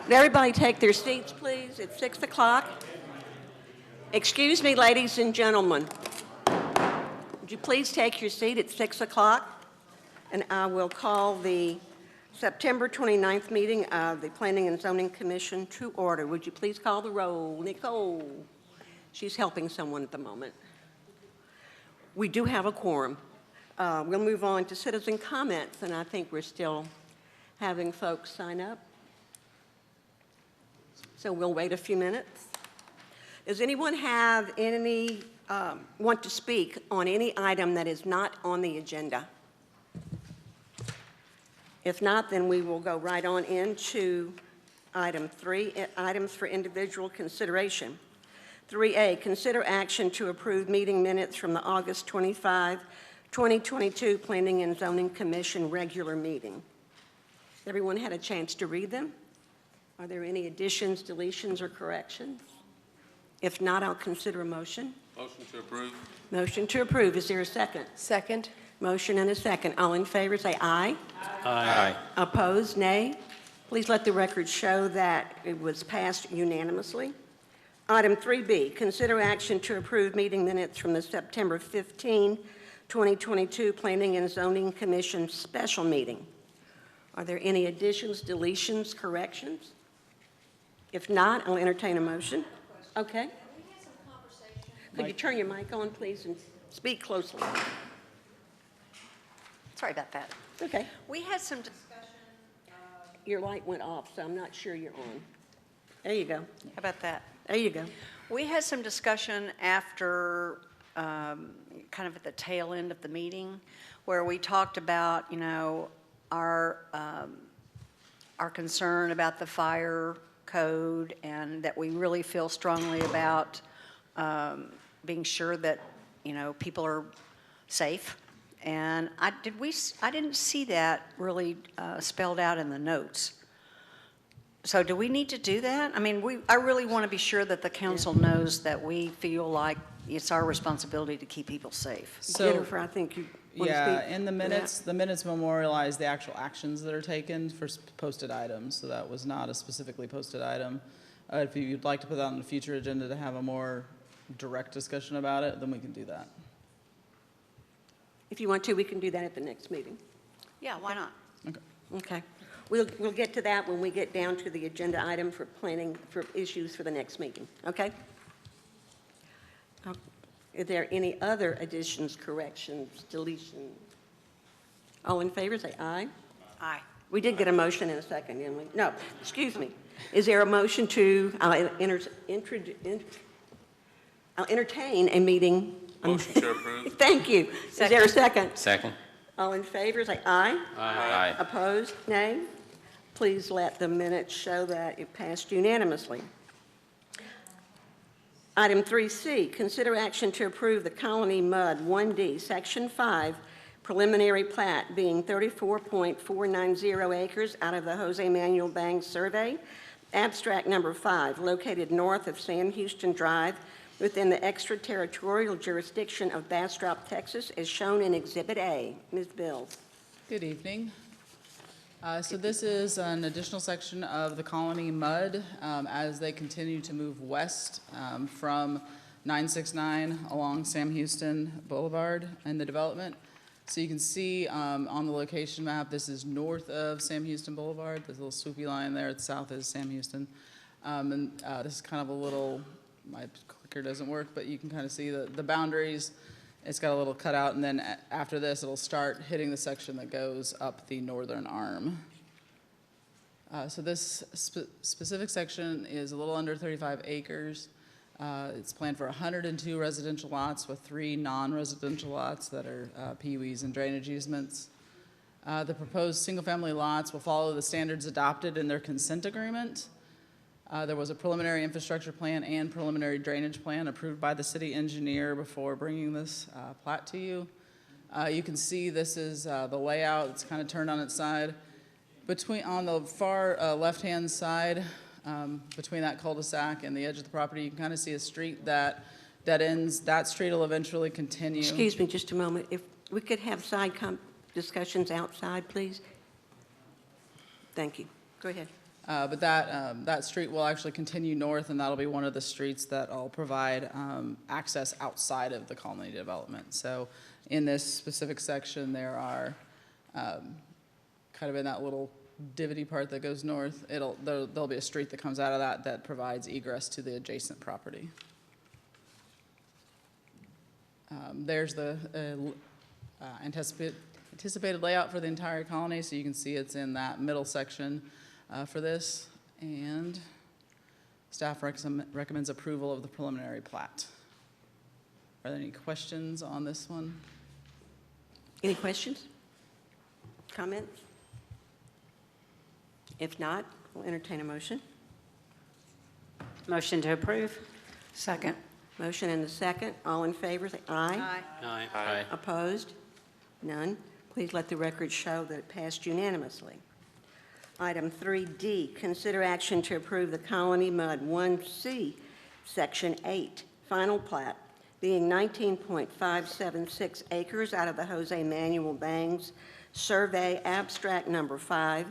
Would everybody take their seats, please? It's 6 o'clock. Excuse me, ladies and gentlemen. Would you please take your seat at 6 o'clock? And I will call the September 29th meeting of the Planning and Zoning Commission to order. Would you please call the roll? Nicole. She's helping someone at the moment. We do have a quorum. We'll move on to citizen comments, and I think we're still having folks sign up. So we'll wait a few minutes. Does anyone have any, want to speak on any item that is not on the agenda? If not, then we will go right on into item 3, items for individual consideration. 3A, consider action to approve meeting minutes from the August 25, 2022 Planning and Zoning Commission regular meeting. Everyone had a chance to read them? Are there any additions, deletions, or corrections? If not, I'll consider a motion. Motion to approve. Motion to approve. Is there a second? Second. Motion and a second. All in favor say aye. Aye. Opposed, nay. Please let the record show that it was passed unanimously. Item 3B, consider action to approve meeting minutes from the September 15, 2022 Planning and Zoning Commission special meeting. Are there any additions, deletions, corrections? If not, I'll entertain a motion. Okay. Could you turn your mic on, please, and speak closely? Sorry about that. Okay. We had some discussion. Your light went off, so I'm not sure you're on. There you go. How about that? There you go. We had some discussion after, kind of at the tail end of the meeting, where we talked about, you know, our concern about the fire code, and that we really feel strongly about being sure that, you know, people are safe. And I didn't see that really spelled out in the notes. So do we need to do that? I mean, I really want to be sure that the council knows that we feel like it's our responsibility to keep people safe. So, Jennifer, I think you want to speak in the minutes memorialize the actual actions that are taken for posted items. So that was not a specifically posted item. If you'd like to put that on the future agenda to have a more direct discussion about it, then we can do that. If you want to, we can do that at the next meeting. Yeah, why not? Okay. Okay. We'll get to that when we get down to the agenda item for planning for issues for the next meeting. Okay? Are there any other additions, corrections, deletions? All in favor, say aye. Aye. We did get a motion in a second, didn't we? No, excuse me. Is there a motion to, I'll entertain a meeting. Motion to approve. Thank you. Second. Is there a second? Second. All in favor, say aye. Aye. Opposed, nay. Please let the minutes show that it passed unanimously. Item 3C, consider action to approve the Colony Mud 1D, Section 5, preliminary plat being 34.490 acres out of the Jose Manuel Bangs survey, abstract number 5, located north of Sam Houston Drive, within the extraterritorial jurisdiction of Bastrop, Texas, as shown in Exhibit A. Ms. Bills. Good evening. So this is an additional section of the Colony Mud as they continue to move west from 969 along Sam Houston Boulevard and the development. So you can see on the location map, this is north of Sam Houston Boulevard. There's a little swoopy line there. It's south is Sam Houston. This is kind of a little, my clicker doesn't work, but you can kind of see the boundaries. It's got a little cutout, and then after this, it'll start hitting the section that goes up the northern arm. So this specific section is a little under 35 acres. It's planned for 102 residential lots with 3 non-residential lots that are PUEs and drainage easements. The proposed single-family lots will follow the standards adopted in their consent agreement. There was a preliminary infrastructure plan and preliminary drainage plan approved by the city engineer before bringing this plat to you. You can see this is the layout. It's kind of turned on its side. On the far left-hand side, between that cul-de-sac and the edge of the property, you can kind of see a street that ends. That street will eventually continue. Excuse me just a moment. If we could have discussions outside, please. Thank you. Go ahead. But that street will actually continue north, and that'll be one of the streets that'll provide access outside of the colony development. So in this specific section, there are kind of in that little divotty part that goes north, there'll be a street that comes out of that provides egress to the adjacent property. There's the anticipated layout for the entire colony, so you can see it's in that middle section for this, and staff recommends approval of the preliminary plat. Are there any questions on this one? Any questions? Comments? If not, we'll entertain a motion. Motion to approve. Second. Motion and a second. All in favor, say aye. Aye. Aye. Opposed? None. Please let the record show that it passed unanimously. Item 3D, consider action to approve the Colony Mud 1C, Section 8, final plat, being 19.576 acres out of the Jose Manuel Bangs Survey Abstract Number 5,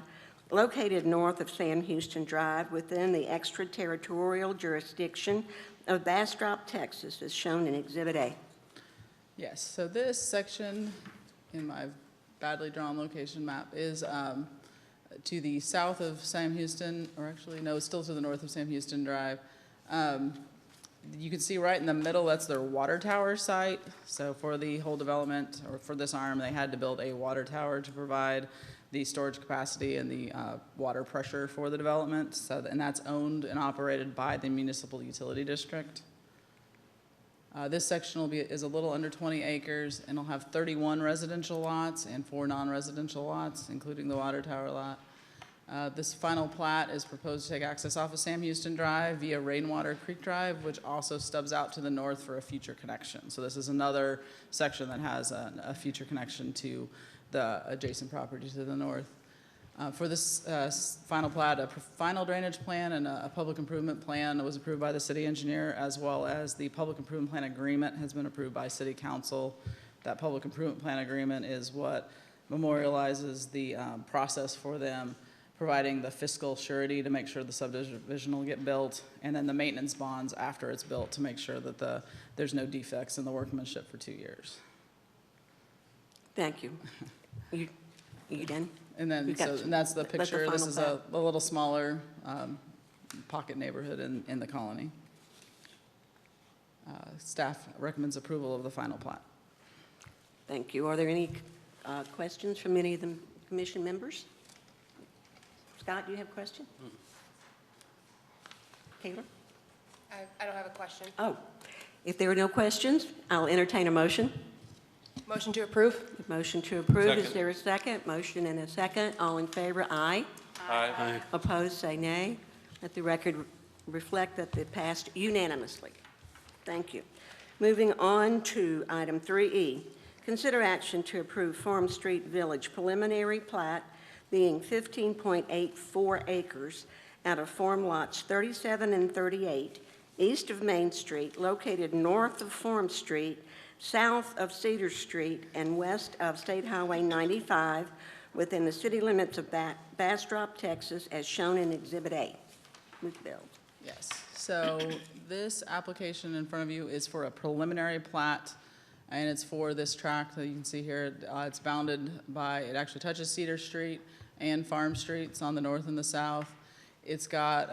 located north of Sam Houston Drive within the extraterritorial jurisdiction of Bastrop, Texas, as shown in Exhibit A. Yes, so this section in my badly drawn location map is to the south of Sam Houston, or actually, no, it's still to the north of Sam Houston Drive. You can see right in the middle, that's their water tower site. So for the whole development, or for this arm, they had to build a water tower to provide the storage capacity and the water pressure for the development. So, and that's owned and operated by the municipal utility district. This section is a little under 20 acres, and it'll have 31 residential lots and 4 non-residential lots, including the water tower lot. This final plat is proposed to take access off of Sam Houston Drive via Rainwater Creek Drive, which also stubs out to the north for a future connection. So this is another section that has a future connection to the adjacent property to the north. For this final plat, a final drainage plan and a public improvement plan was approved by the city engineer, as well as the public improvement plan agreement has been approved by city council. That public improvement plan agreement is what memorializes the process for them providing the fiscal surety to make sure the subdivision will get built, and then the maintenance bonds after it's built to make sure that there's no defects in the workmanship for 2 years. Thank you. You done? And then, We've got and that's the picture. This final is plat. a little smaller pocket neighborhood in the colony. Staff recommends approval of the final plat. Thank you. Are there any questions from any of the commission members? Scott, do you have a question? Taylor? I don't have a question. Oh, if there are no questions, I'll entertain a motion. Motion to approve? Motion to approve. Is Second. there a second? Motion and a second. All in favor, aye. Aye. Opposed, say nay. Let the record reflect that it passed unanimously. Thank you. Moving on to item 3E, consider action to approve Farm Street Village preliminary plat being 15.84 acres out of Farm Lots 37 and 38, east of Main Street, located north of Farm Street, south of Cedar Street, and west of State Highway 95, within the city limits of Bastrop, Texas, as shown in Exhibit A. Ms. Bill. Yes, so this application in front of you is for a preliminary plat, and it's for this tract that you can see here. It's bounded by, it actually touches Cedar Street and Farm Street. It's on the north and the south. It's got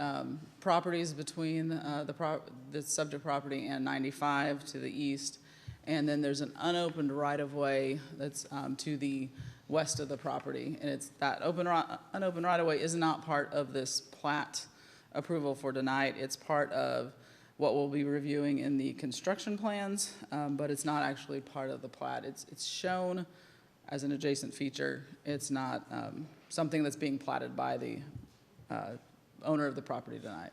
properties between the subject property and 95 to the east, and then there's an unopened right-of-way that's to the west of the property, and it's that unopened right-of-way is not part of this plat approval for tonight. It's part of what we'll be reviewing in the construction plans, but it's not actually part of the plat. It's shown as an adjacent feature. It's not something that's being platted by the owner of the property tonight.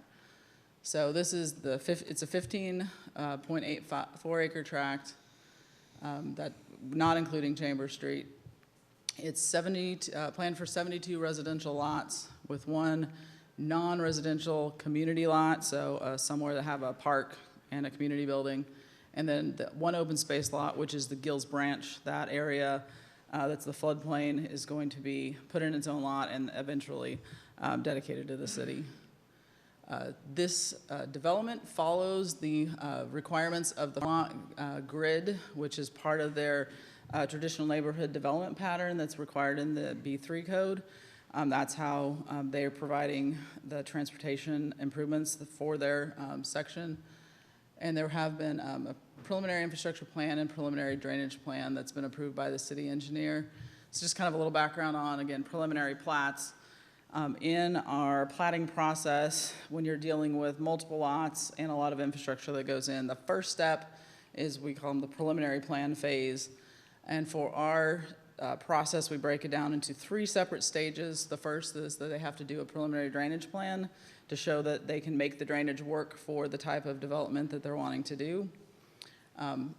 So this is it's a 15.84 acre tract, that not including Chambers Street. It's planned for 72 residential lots with 1 non-residential community lot, so somewhere that have a park and a community building, and then the 1 open space lot, which is the Gills Branch. That area that's the floodplain is going to be put in its own lot and eventually dedicated to the city. This development follows the requirements of the grid, which is part of their traditional neighborhood development pattern that's required in the B3 code. That's how they are providing the transportation improvements for their section. And there have been a preliminary infrastructure plan and preliminary drainage plan that's been approved by the city engineer. It's just kind of a little background on, again, preliminary plats. In our platting process, when you're dealing with multiple lots and a lot of infrastructure that goes in, the first step is we call them the preliminary plan phase. And for our process, we break it down into 3 separate stages. The first is that they have to do a preliminary drainage plan to show that they can make the drainage work for the type of development that they're wanting to do.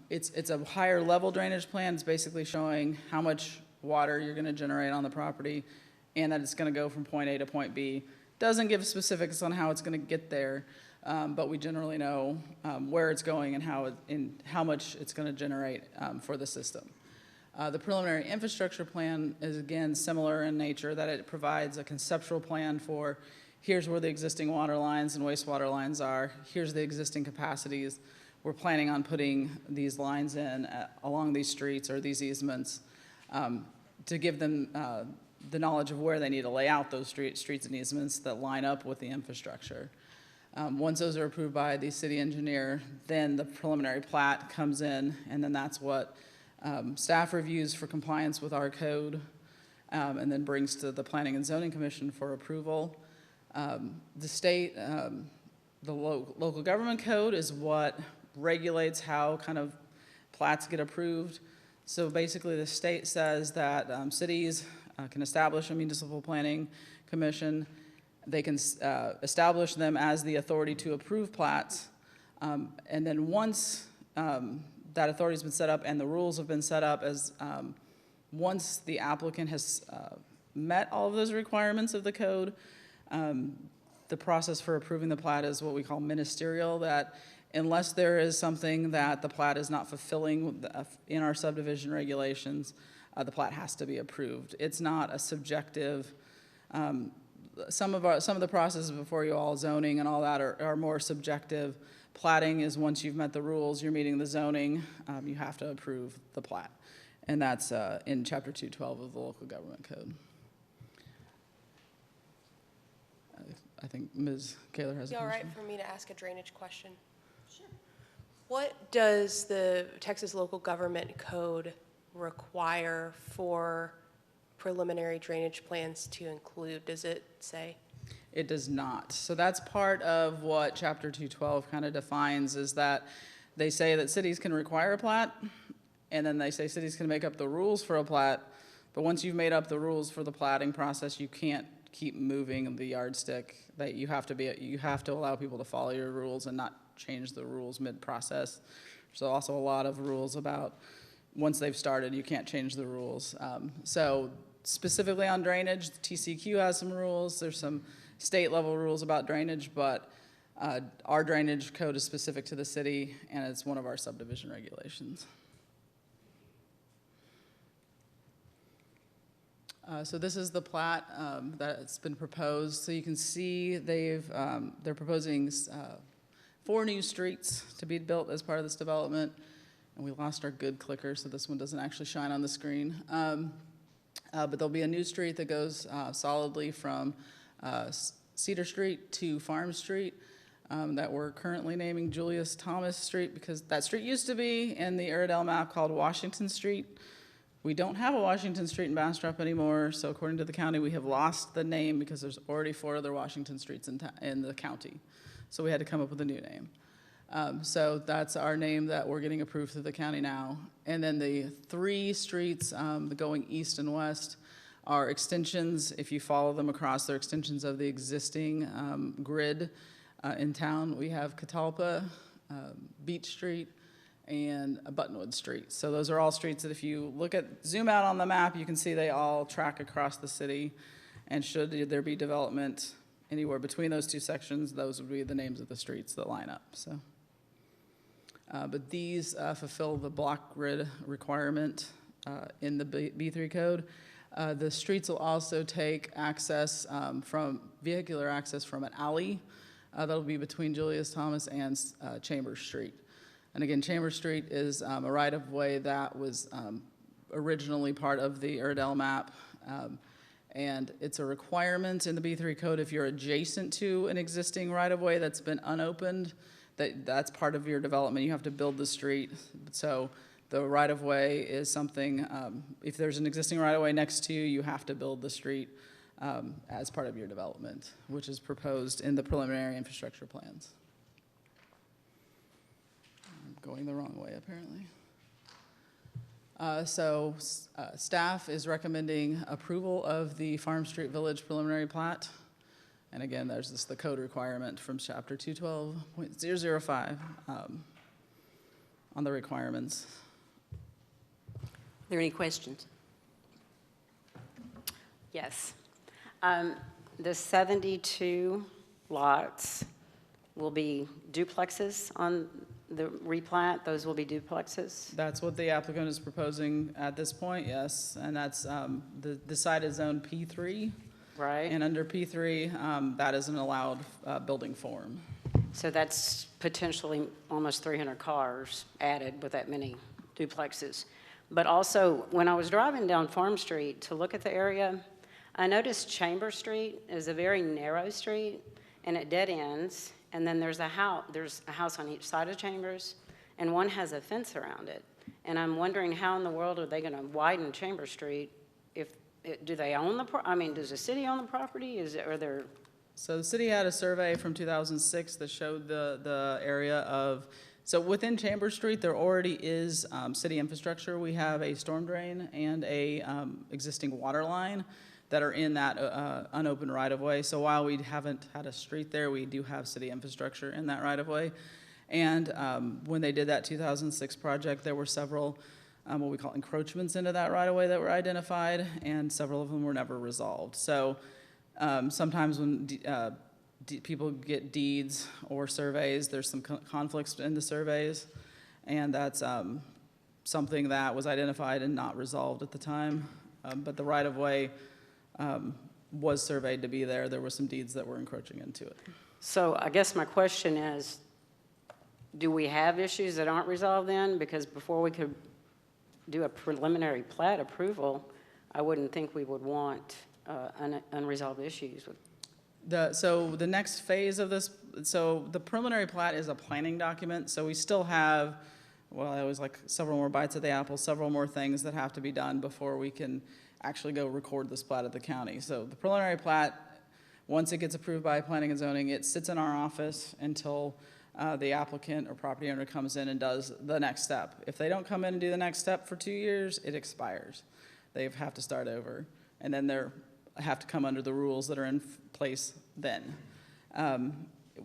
It's a higher level drainage plan. It's basically showing how much water you're going to generate on the property and that it's going to go from point A to point B. Doesn't give specifics on how it's going to get there, but we generally know where it's going and how much it's going to generate for the system. The preliminary infrastructure plan is, again, similar in nature, that it provides a conceptual plan for here's where the existing water lines and wastewater lines are, here's the existing capacities. We're planning on putting these lines in along these streets or these easements to give them the knowledge of where they need to lay out those streets and easements that line up with the infrastructure. Once those are approved by the city engineer, then the preliminary plat comes in, and then that's what staff reviews for compliance with our code, and then brings to the Planning and Zoning Commission for approval. The state, the local government code is what regulates how kind of plats get approved. So basically the state says that cities can establish a municipal planning commission. They can establish them as the authority to approve plats. And then once that authority has been set up and the rules have been set up, as once the applicant has met all of those requirements of the code, the process for approving the plat is what we call ministerial, that unless there is something that the plat is not fulfilling in our subdivision regulations, the plat has to be approved. It's not a subjective, some of the processes before you all, zoning and all that, are more subjective. Platting is once you've met the rules, you're meeting the zoning, you have to approve the plat. And that's in Chapter 212 of the Local Government Code. I think Ms. Kaler has a Is it all right question. for me to ask a drainage question? Sure. What does the Texas Local Government Code require for preliminary drainage plans to include? Does it say? It does not. So that's part of what Chapter 212 kind of defines, is that they say that cities can require a plat, and then they say cities can make up the rules for a plat, but once you've made up the rules for the platting process, you can't keep moving the yardstick. That you have to allow people to follow your rules and not change the rules mid-process. So also a lot of rules about once they've started, you can't change the rules. So specifically on drainage, the TCQ has some rules. There's some state level rules about drainage, but our drainage code is specific to the city, and it's one of our subdivision regulations. So this is the plat that's been proposed. So you can see they're proposing 4 new streets to be built as part of this development. And we lost our good clicker, so this one doesn't actually shine on the screen. But there'll be a new street that goes solidly from Cedar Street to Farm Street that we're currently naming Julius Thomas Street, because that street used to be in the Iredell map called Washington Street. We don't have a Washington Street in Bastrop anymore, so according to the county, we have lost the name because there's already 4 other Washington Streets in the county. So we had to come up with a new name. So that's our name that we're getting approved through the county now. And then the 3 streets going east and west are extensions. If you follow them across, they're extensions of the existing grid in town. We have Catalpa, Beach Street, and Buttonwood Street. So those are all streets that if you zoom out on the map, you can see they all track across the city. And should there be development anywhere between those 2 sections, those would be the names of the streets that line up. So, but these fulfill the block grid requirement in the B3 code. The streets will also take access from vehicular access from an alley that'll be between Julius Thomas and Chambers Street. And again, Chambers Street is a right-of-way that was originally part of the Iredell map. And it's a requirement in the B3 code if you're adjacent to an existing right-of-way that's been unopened, that's part of your development. You have to build the street. So the right-of-way is something, if there's an existing right-of-way next to you, you have to build the street as part of your development, which is proposed in the preliminary infrastructure plans. I'm going the wrong way, apparently. Staff is recommending approval of the Farm Street Village preliminary plat. And again, there's the code requirement from chapter 212.005 on the requirements. Are there any questions? Yes. The 72 lots will be duplexes on the replat? Those will be duplexes? That's what the applicant is proposing at this point, yes. And that's, the site is zoned P3. Right. And under P3, that is an allowed building form. So that's potentially almost 300 cars added with that many duplexes. But also, when I was driving down Farm Street to look at the area, I noticed Chambers Street is a very narrow street, and it dead ends. And then there's a house on each side of Chambers, and one has a fence around it. And I'm wondering how in the world are they going to widen Chambers Street? Do they own does the city own the property? Are there? So the city had a survey from 2006 that showed the area of, so within Chambers Street, there already is city infrastructure. We have a storm drain and a existing water line that are in that unopened right-of-way. So while we haven't had a street there, we do have city infrastructure in that right-of-way. And when they did that 2006 project, there were several what we call encroachments into that right-of-way that were identified, and several of them were never resolved. So sometimes when people get deeds or surveys, there's some conflicts in the surveys, and that's something that was identified and not resolved at the time. But the right-of-way was surveyed to be there. There were some deeds that were encroaching into it. So I guess my question is, do we have issues that aren't resolved then? Because before we could do a preliminary plat approval, I wouldn't think we would want unresolved issues. So the next phase of this, so the preliminary plat is a planning document, so we still have, well, I always like several more bites of the apple, several more things that have to be done before we can actually go record this plat at the county. So the preliminary plat, once it gets approved by planning and zoning, it sits in our office until the applicant or property owner comes in and does the next step. If they don't come in and do the next step for 2 years, it expires. They have to start over, and then they have to come under the rules that are in place then.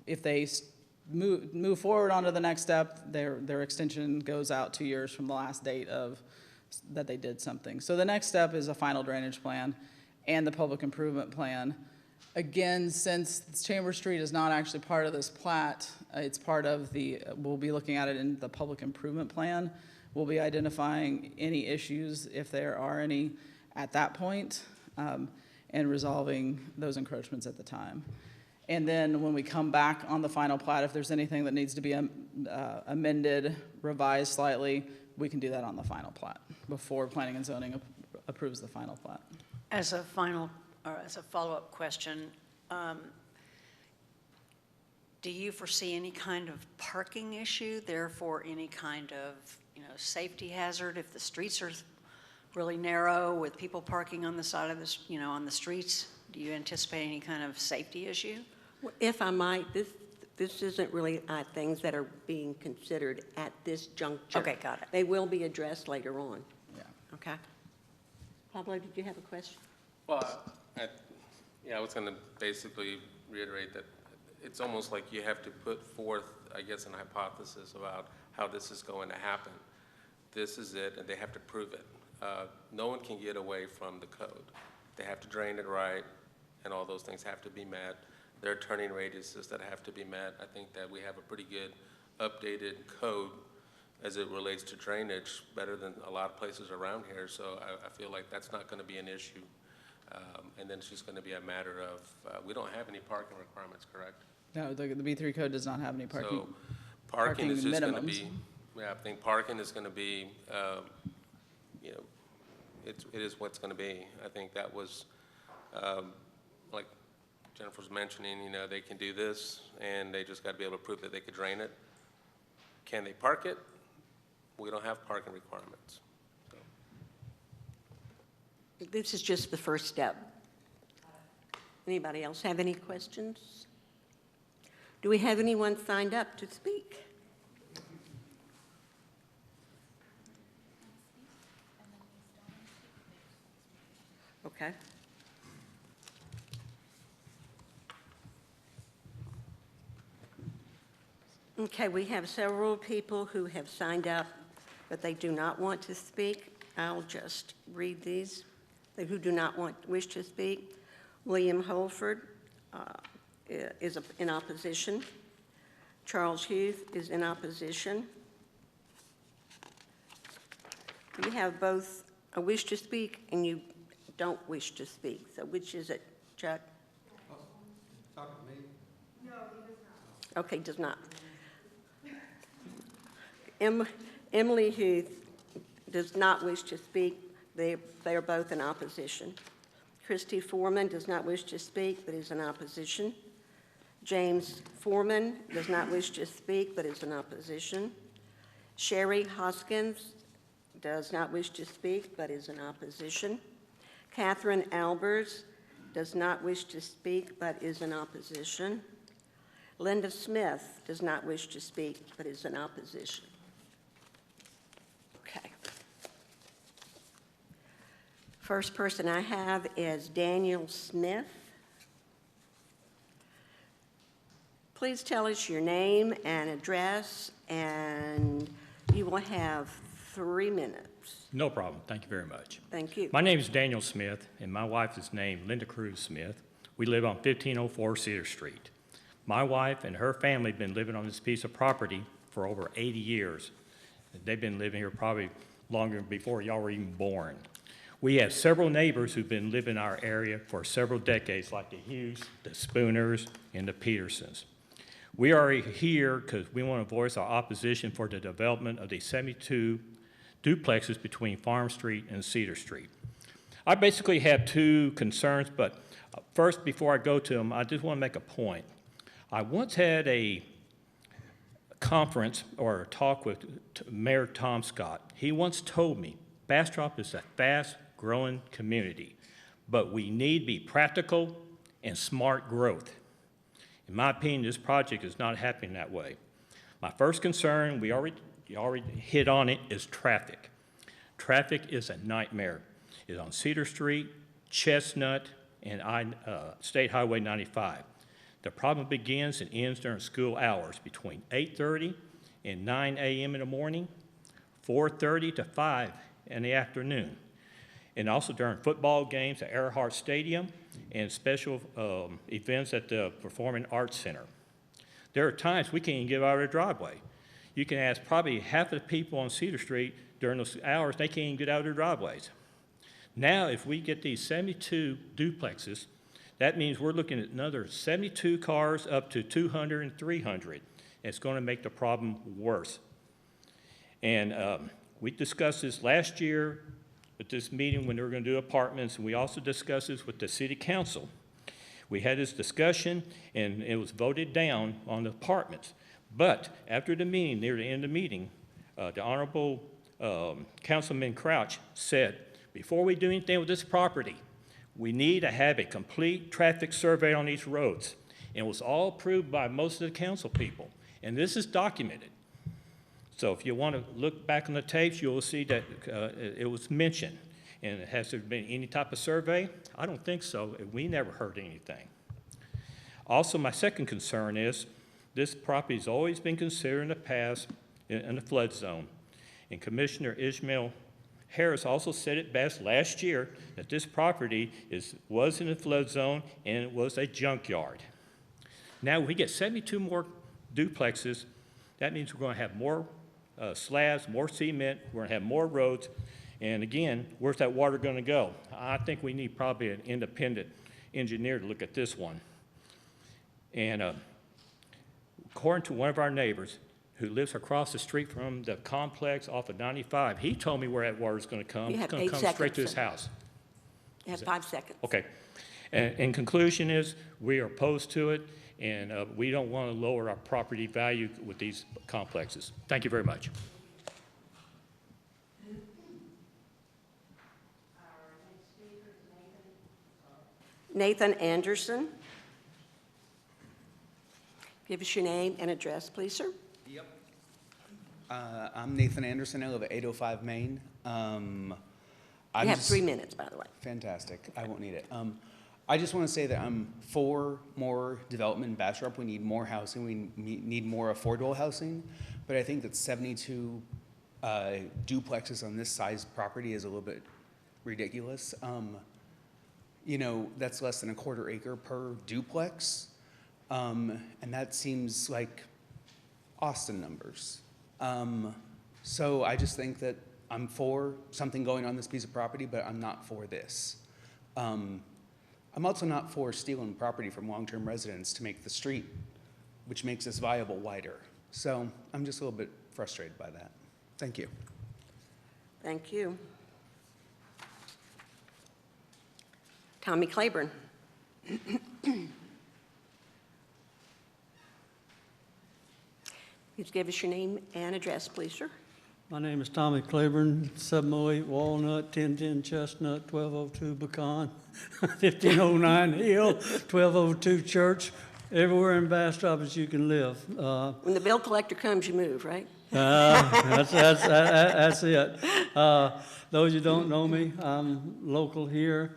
If they move forward onto the next step, their extension goes out 2 years from the last date of that they did something. So the next step is a final drainage plan and the public improvement plan. Again, since Chambers Street is not actually part of this plat, it's part of we'll be looking at it in the public improvement plan. We'll be identifying any issues, if there are any, at that point, and resolving those encroachments at the time. And then when we come back on the final plat, if there's anything that needs to be amended, revised slightly, we can do that on the final plat before planning and zoning approves the final plat. As a follow-up question, do you foresee any kind of parking issue, therefore any kind of, safety hazard if the streets are really narrow with people parking on the side of this, on the streets? Do you anticipate any kind of safety issue? Well, if I might, this isn't really things that are being considered at this juncture. Okay, got it. They will be addressed later on. Yeah. Okay. Pablo, did you have a question? Well, I was going to basically reiterate that it's almost like you have to put forth, I guess, an hypothesis about how this is going to happen. This is it, and they have to prove it. No one can get away from the code. They have to drain it right, and all those things have to be met. There are turning radiuses that have to be met. I think that we have a pretty good updated code as it relates to drainage, better than a lot of places around here, so I feel like that's not going to be an issue. And then it's just going to be a matter of, we don't have any parking requirements, correct? No, the B3 code does not have any parking. So parking is parking just going to minimums. be, yeah, I think parking is going to be, you know, it is what's going to be. I think that was, like Jennifer was mentioning, you know, they can do this, and they just got to be able to prove that they could drain it. Can they park it? We don't have parking requirements. So, This is just the first step. Anybody else have any questions? Do we have anyone signed up to speak? Okay. Okay, we have several people who have signed up, but they do not want to speak. I'll just read these, who do not wish to speak. William Holford is in opposition. Charles Hughes is in opposition. You have both a wish to speak and you don't wish to speak. So which is it, Chuck? Talk to me. Okay, does not. Emily Huth does not wish to speak. They are both in opposition. Christy Foreman does not wish to speak, but is in opposition. James Foreman does not wish to speak, but is in opposition. Sherry Hoskins does not wish to speak, but is in opposition. Catherine Albers does not wish to speak, but is in opposition. Linda Smith does not wish to speak, but is in opposition. Okay. First person I have is Daniel Smith. Please tell us your name and address, and you will have 3 minutes. No problem. Thank you very much. Thank you. My name is Daniel Smith, and my wife is named Linda Cruz Smith. We live on 1504 Cedar Street. My wife and her family have been living on this piece of property for over 80 years. They've been living here probably longer before y'all were even born. We have several neighbors who've been living in our area for several decades, like the Hughes, the Spooners, and the Petersons. We are here because we want to voice our opposition for the development of the 72 duplexes between Farm Street and Cedar Street. I basically have 2 concerns, but first, before I go to them, I just want to make a point. I once had a conference or a talk with Mayor Tom Scott. He once told me, Bastrop is a fast-growing community, but we need to be practical and smart growth. In my opinion, this project is not happening that way. My first concern, you already hit on it, is traffic. Traffic is a nightmare. It's on Cedar Street, Chestnut, and State Highway 95. The problem begins and ends during school hours between 8:30 and 9 a.m. in the morning, 4:30 to 5 in the afternoon, and also during football games at Earhart Stadium and special events at the Performing Arts Center. There are times we can't even get out of the driveway. You can ask probably half of the people on Cedar Street during those hours, they can't even get out of their driveways. Now, if we get these 72 duplexes, that means we're looking at another 72 cars up to 200 and 300. It's going to make the problem worse. And we discussed this last year at this meeting when they were going to do apartments, and we also discussed this with the city council. We had this discussion, and it was voted down on the apartments. But after the meeting, near the end of the meeting, the Honorable Councilman Crouch said, before we do anything with this property, we need to have a complete traffic survey on these roads. And it was all approved by most of the council people. And this is documented. So if you want to look back on the tapes, you will see that it was mentioned. And has there been any type of survey? I don't think so. We never heard anything. Also, my second concern is this property has always been considered in the past in the flood zone. And Commissioner Ishmael Harris also said it best last year that this property was in the flood zone and it was a junkyard. Now we get 72 more duplexes. That means we're going to have more slabs, more cement, we're going to have more roads, And again, where's that water going to go? I think we need probably an independent engineer to look at this one. And according to one of our neighbors who lives across the street from the complex off of 95, he told me where that water is going to come. You It's have going 8 to come straight to seconds, his sir. house. You have 5 seconds. Okay. And in conclusion is, we are opposed to it, and we don't want to lower our property value with these complexes. Thank you very much. Nathan Anderson. Give us your name and address, please, sir. Yep. I'm Nathan Anderson. I live at 805 Main. You have 3 minutes, by the way. Fantastic. I won't need it. I just want to say that I'm for more development in Bastrop. We need more housing. We need more affordable housing. But I think that 72 duplexes on this size property is a little bit ridiculous. You know, that's less than a quarter acre per duplex. And that seems like Austin numbers. So I just think that I'm for something going on this piece of property, but I'm not for this. I'm also not for stealing property from long-term residents to make the street, which makes this viable, wider. So I'm just a little bit frustrated by that. Thank you. Thank you. Tommy Claiborne. Please give us your name and address, please, sir. My name is Tommy Claiborne, 708 Walnut, 1010 Chestnut, 1202 Pecan, 1509 Hill, 1202 Church, everywhere in Bastrop as you can live. When the bill collector comes, you move, right? That's it. Those who don't know me, I'm local here.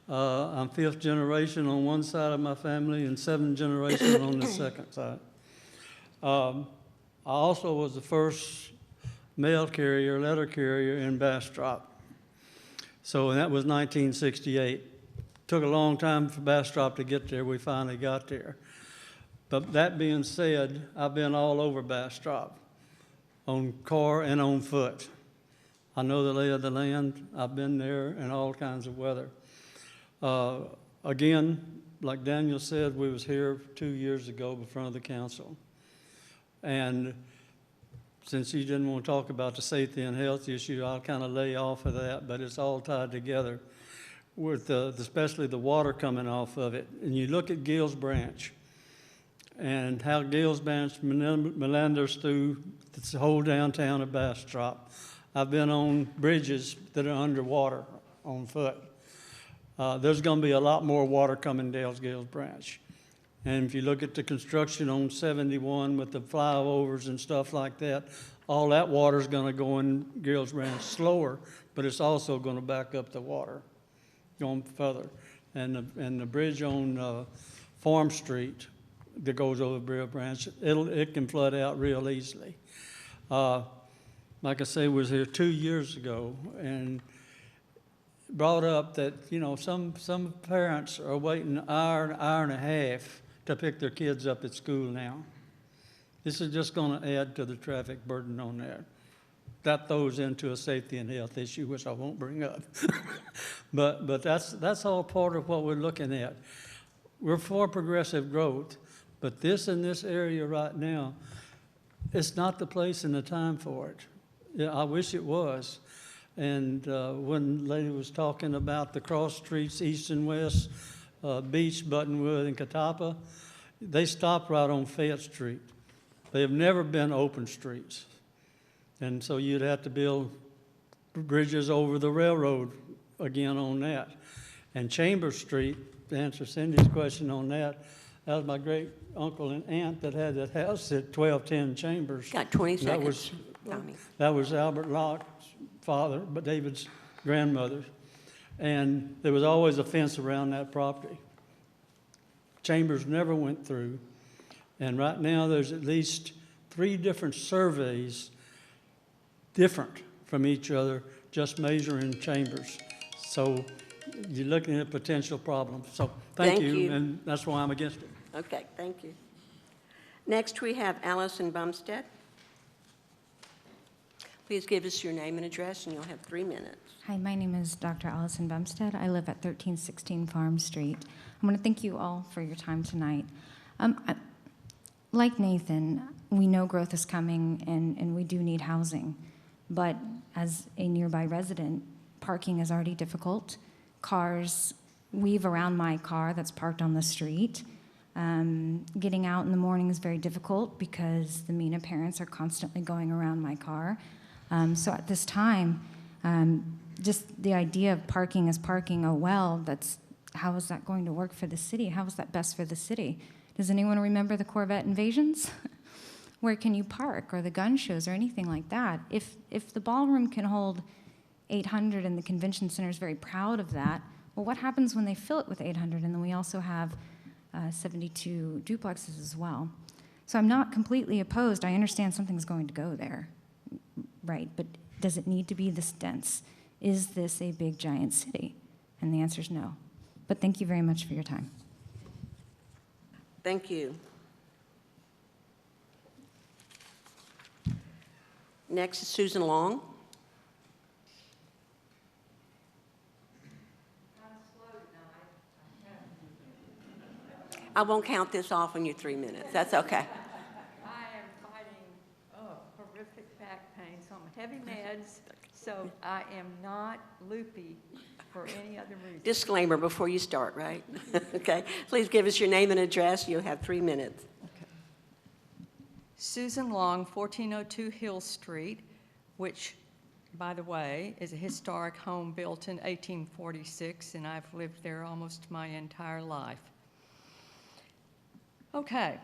I'm 5th generation on one side of my family and 7th generation on the second side. I also was the first mail carrier, letter carrier in Bastrop. So that was 1968. Took a long time for Bastrop to get there. We finally got there. But that being said, I've been all over Bastrop, on car and on foot. I know the lay of the land. I've been there in all kinds of weather. Again, like Daniel said, we was here 2 years ago in front of the council. And since you didn't want to talk about the safety and health issue, I'll kind of lay off of that, but it's all tied together with especially the water coming off of it. And you look at Gills Branch and how Gills Branch meanders through the whole downtown of Bastrop. I've been on bridges that are underwater on foot. There's going to be a lot more water coming down Gills Branch. And if you look at the construction on 71 with the flyovers and stuff like that, all that water's going to go in Gills Branch slower, but it's also going to back up the water going further. And the bridge on Farm Street that goes over Gills Branch, it can flood out real easily. Like I say, was here 2 years ago and brought up that, you know, some parents are waiting an hour and a half to pick their kids up at school now. This is just going to add to the traffic burden on there. That throws into a safety and health issue, which I won't bring up. but that's all part of what we're looking at. We're for progressive growth, but this in this area right now, it's not the place and the time for it. Yeah, I wish it was. And when the lady was talking about the cross streets, east and west, Beach, Buttonwood, and Catawba, they stopped right on Fayette Street. They have never been open streets. And so you'd have to build bridges over the railroad again on that. And Chambers Street, to answer Cindy's question on that, that was my great uncle and aunt that had that house at 1210 Chambers. Got 20 That seconds, was, Tommy. that was Albert Locke's father, but David's grandmother. And there was always a fence around that property. Chambers never went through. And right now, there's at least 3 different surveys different from each other, just measuring Chambers. So you're looking at potential problems. So thank you, and that's why I'm against it. Okay, thank you. Next, we have Allison Bumstead. Please give us your name and address, and you'll have 3 minutes. Hi, my name is Dr. Allison Bumstead. I live at 1316 Farm Street. I want to thank you all for your time tonight. Like Nathan, we know growth is coming and we do need housing. But as a nearby resident, parking is already difficult. Cars weave around my car that's parked on the street. Getting out in the morning is very difficult because the MENA parents are constantly going around my car. So at this time, just the idea of parking as parking, oh well, how is that going to work for the city? How is that best for the city? Does anyone remember the Corvette invasions? Where can you park, or the gun shows, or anything like that? If the ballroom can hold 800 and the convention center is very proud of that, well, what happens when they fill it with 800 and then we also have 72 duplexes as well? So I'm not completely opposed. I understand something's going to go there, right? But does it need to be this dense? Is this a big, giant city? And the answer is no. But thank you very much for your time. Thank you. Next is Susan Long. I won't count this off on your 3 minutes. That's okay. I am fighting horrific back pain, so I'm heavy meds, so I am not loopy for any other reason. Disclaimer before you start, right? Okay. Please give us your name and address. You'll have 3 minutes. Okay. Susan Long, 1402 Hill Street, which, by the way, is a historic home built in 1846, and I've lived there almost my entire life. Okay.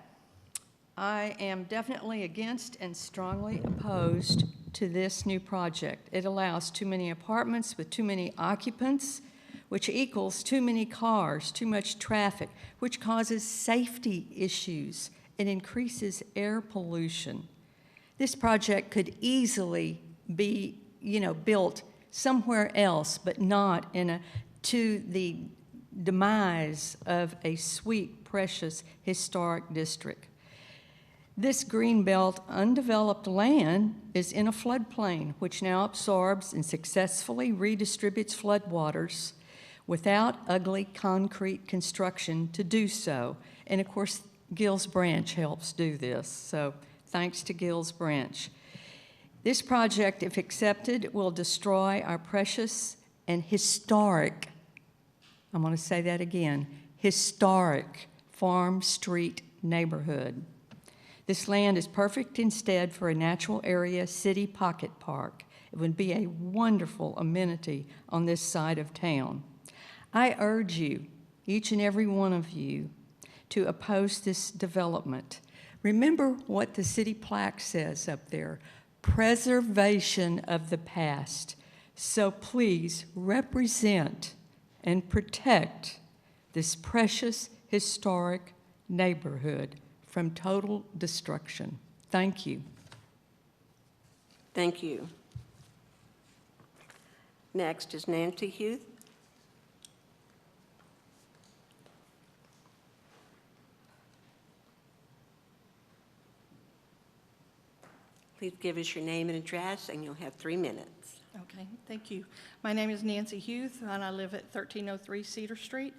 I am definitely against and strongly opposed to this new project. It allows too many apartments with too many occupants, which equals too many cars, too much traffic, which causes safety issues and increases air pollution. This project could easily be, built somewhere else, but not to the demise of a sweet, precious historic district. This greenbelt undeveloped land is in a floodplain, which now absorbs and successfully redistributes floodwaters without ugly concrete construction to do so. And of course, Gills Branch helps do this, so thanks to Gills Branch. This project, if accepted, will destroy our precious and historic, I'm going to say that again, historic Farm Street neighborhood. This land is perfect instead for a natural area city pocket park. It would be a wonderful amenity on this side of town. I urge you, each and every one of you, to oppose this development. Remember what the city plaque says up there, preservation of the past. So please represent and protect this precious historic neighborhood from total destruction. Thank you. Thank you. Next is Nancy Hughes. Please give us your name and address, and you'll have 3 minutes. Okay, thank you. My name is Nancy Hughes, and I live at 1303 Cedar Street.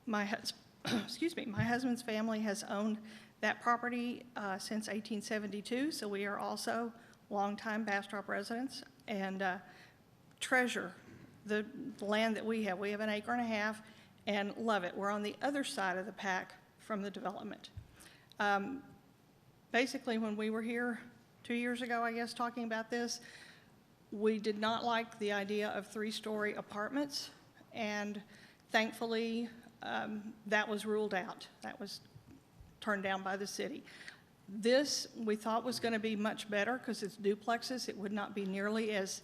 My husband's family has owned that property since 1872, so we are also longtime Bastrop residents and treasure the land that we have. We have 1.5 acres and love it. We're on the other side of the pack from the development. Basically, when we were here 2 years ago, I guess, talking about this, we did not like the idea of 3-story apartments, and thankfully, that was ruled out. That was turned down by the city. This, we thought, was going to be much better because it's duplexes. It would not be nearly as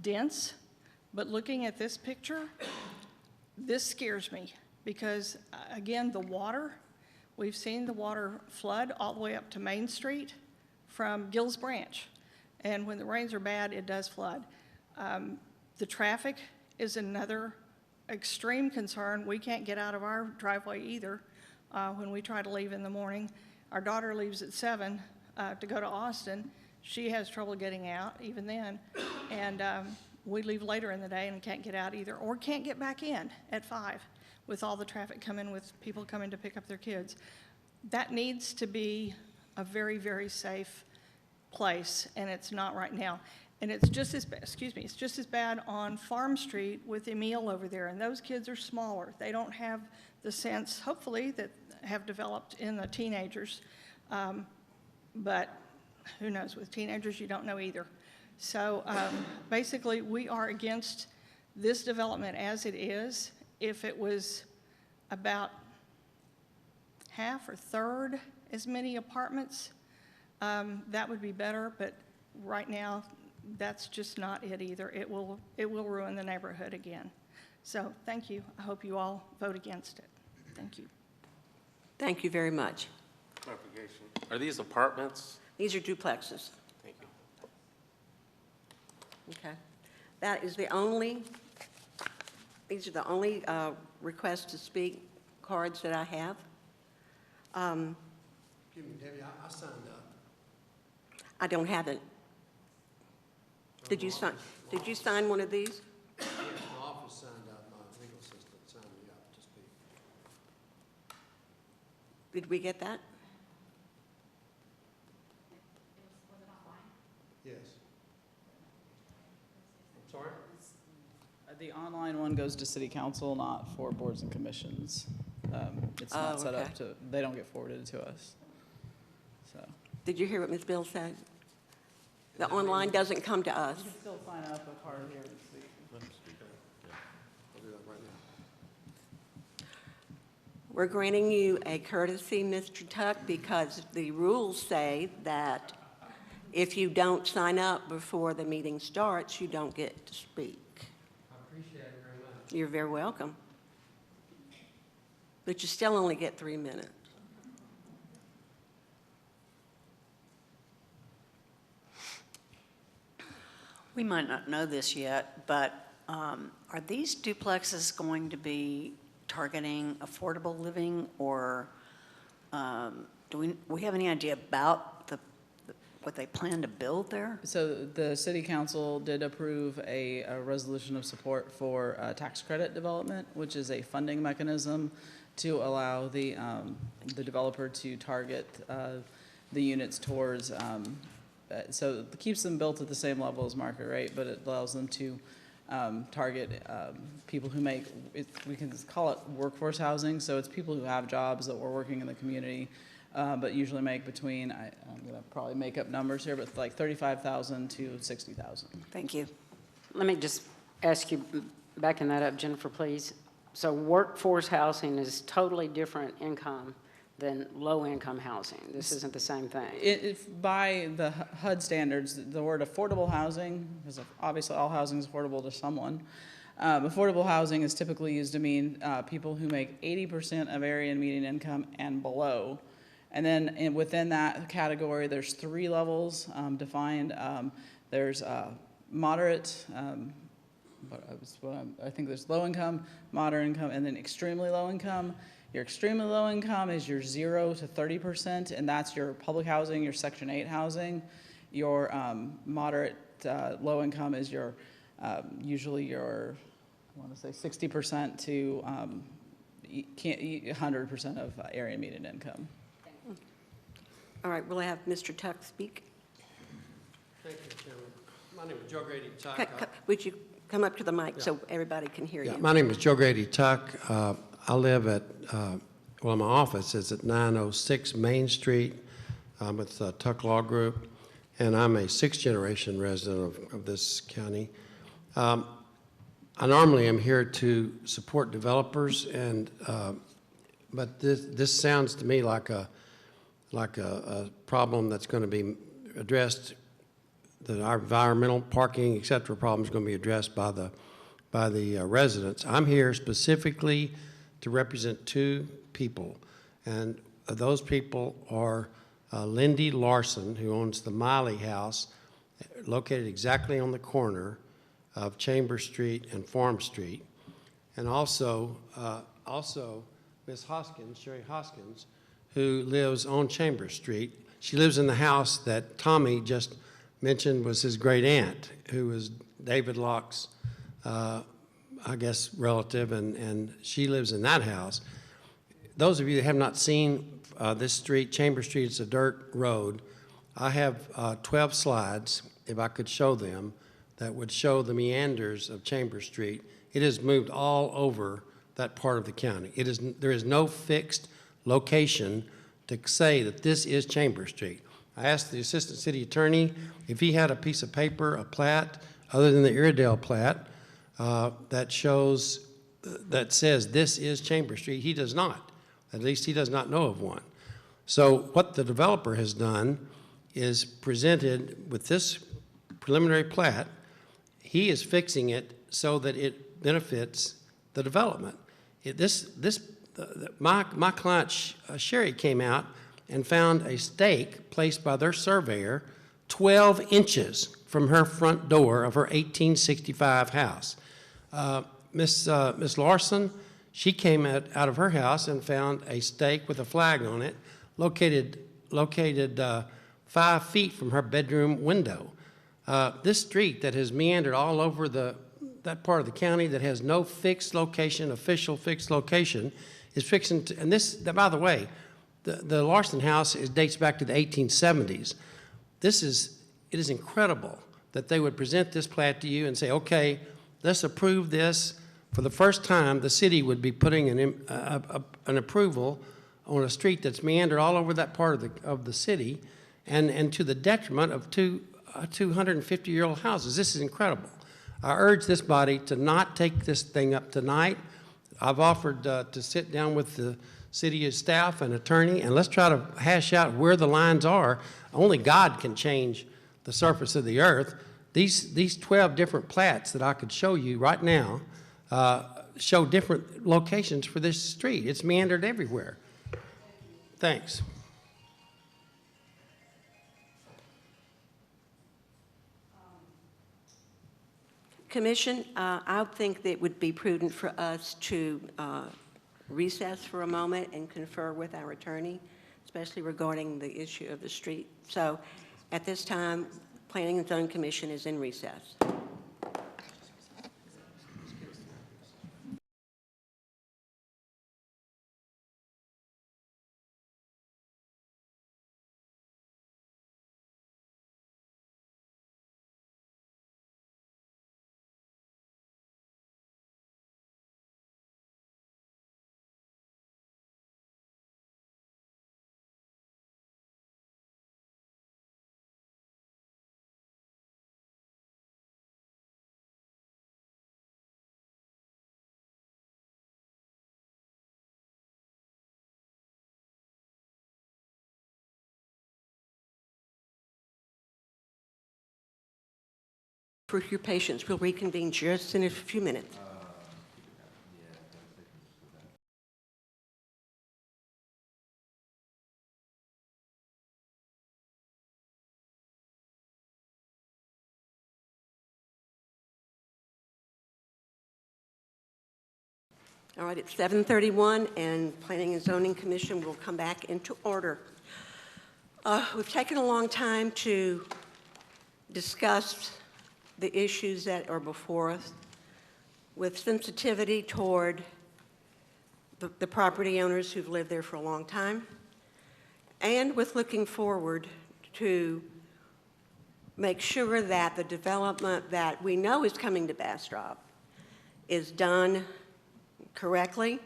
dense. But looking at this picture, this scares me because, again, the water, we've seen the water flood all the way up to Main Street from Gills Branch. And when the rains are bad, it does flood. The traffic is another extreme concern. We can't get out of our driveway either when we try to leave in the morning. Our daughter leaves at 7 to go to Austin, She has trouble getting out even then. And we leave later in the day and can't get out either, or can't get back in at 5 with all the traffic coming, with people coming to pick up their kids. That needs to be a very, very safe place, and it's not right now. And it's just as it's just as bad on Farm Street with Emile over there, and those kids are smaller. They don't have the sense, hopefully, that have developed in the teenagers. But who knows, with teenagers, you don't know either. So basically, we are against this development as it is. If it was about half or third as many apartments, that would be better, but right now, that's just not it either. It will ruin the neighborhood again. So thank you. I hope you all vote against it. Thank you. Thank you very much. Clarification. Are these apartments? These are duplexes. Thank you. Okay. That is the only, these are the only request to speak cards that I have. Excuse me, Debbie, I signed up. I don't have it. Did you sign one of these? Yes, my office signed up, my legal assistant signed me up to speak. Did we get that? Yes. I'm sorry? The online one goes to city council, not for boards and commissions. It's not set up to, they don't get forwarded to us. So. Did you hear what Ms. Bill said? The online doesn't come to us. You can still sign up a card here to speak. I'll do that right now. We're granting you a courtesy, Mr. Tuck, because the rules say that if you don't sign up before the meeting starts, you don't get to speak. I appreciate it very much. You're very welcome. But you still only get 3 minutes. We might not know this yet, but are these duplexes going to be targeting affordable living, or do we have any idea about what they plan to build there? So the city council did approve a resolution of support for tax credit development, which is a funding mechanism to allow the developer to target the units towards, so it keeps them built at the same level as market rate, but it allows them to target people who make, we can call it workforce housing, so it's people who have jobs that were working in the community, but usually make between, I'm going to probably make up numbers here, but like $35,000 to $60,000. Thank you. Let me just ask you, backing that up, Jennifer, please. So workforce housing is totally different income than low-income housing. This isn't the same thing. By the HUD standards, the word affordable housing, because obviously all housing is affordable to someone, affordable housing is typically used to mean people who make 80% of area and median income and below. And then within that category, there's 3 levels defined. There's moderate, I think there's low income, moderate income, and then extremely low income. Your extremely low income is your 0 to 30%, and that's your public housing, your Section 8 housing. Your moderate low income is your usually your, I want to say 60% to 100% of area median income. All right, we'll have Mr. Tuck speak. Thank you, Chairman. My name is Joe Grady Tuck. Would you come up to the mic so everybody can hear you? My name is Joe Grady Tuck. I live at, well, my office is at 906 Main Street. It's the Tuck Law Group, and I'm a 6th-generation resident of this county. I normally am here to support developers, and but this sounds to me like a problem that's going to be addressed. That our environmental, parking, et cetera, problem is going to be addressed by the residents. I'm here specifically to represent 2 people, and those people are Lindy Larson, who owns the Miley House, located exactly on the corner of Chambers Street and Farm Street, and also Ms. Hoskins, Sherry Hoskins, who lives on Chambers Street. She lives in the house that Tommy just mentioned was his great aunt, who was David Locke's, I guess, relative, and she lives in that house. Those of you that have not seen this street, Chamber Street, it's a dirt road. I have 12 slides, if I could show them, that would show the meanders of Chamber Street. It has moved all over that part of the county. There is no fixed location to say that this is Chamber Street. I asked the Assistant City Attorney if he had a piece of paper, a plat, other than the Iredell plat, that shows, that says this is Chamber Street. He does not. At least he does not know of one. So what the developer has done is presented with this preliminary plat. He is fixing it so that it benefits the development. My client Sherry came out and found a stake placed by their surveyor 12 inches from her front door of her 1865 house. Miss Larson, she came out of her house and found a stake with a flag on it located 5 feet from her bedroom window. This street that has meandered all over that part of the county, that has no fixed location, official fixed location, is fixing to, and this, by the way, the Larson house dates back to the 1870s. It is incredible that they would present this plat to you and say, okay, let's approve this. For the first time, the city would be putting an approval on a street that's meandered all over that part of the city, and to the detriment of two 250-year-old houses. This is incredible. I urge this body to not take this thing up tonight. I've offered to sit down with the city staff and attorney, and let's try to hash out where the lines are. Only God can change the surface of the earth. These 12 different plats that I could show you right now show different locations for this street. It's meandered everywhere. Thanks. Commission, I think that it would be prudent for us to recess for a moment and confer with our attorney, especially regarding the issue of the street. So at this time, Planning and Zoning Commission is in recess. For your patience, we'll reconvene just in a few minutes. All right, it's 7:31, and Planning and Zoning Commission will come back into order. We've taken a long time to discuss the issues that are before us with sensitivity toward the property owners who've lived there for a long time, and with looking forward to make sure that the development that we know is coming to Bastrop is done correctly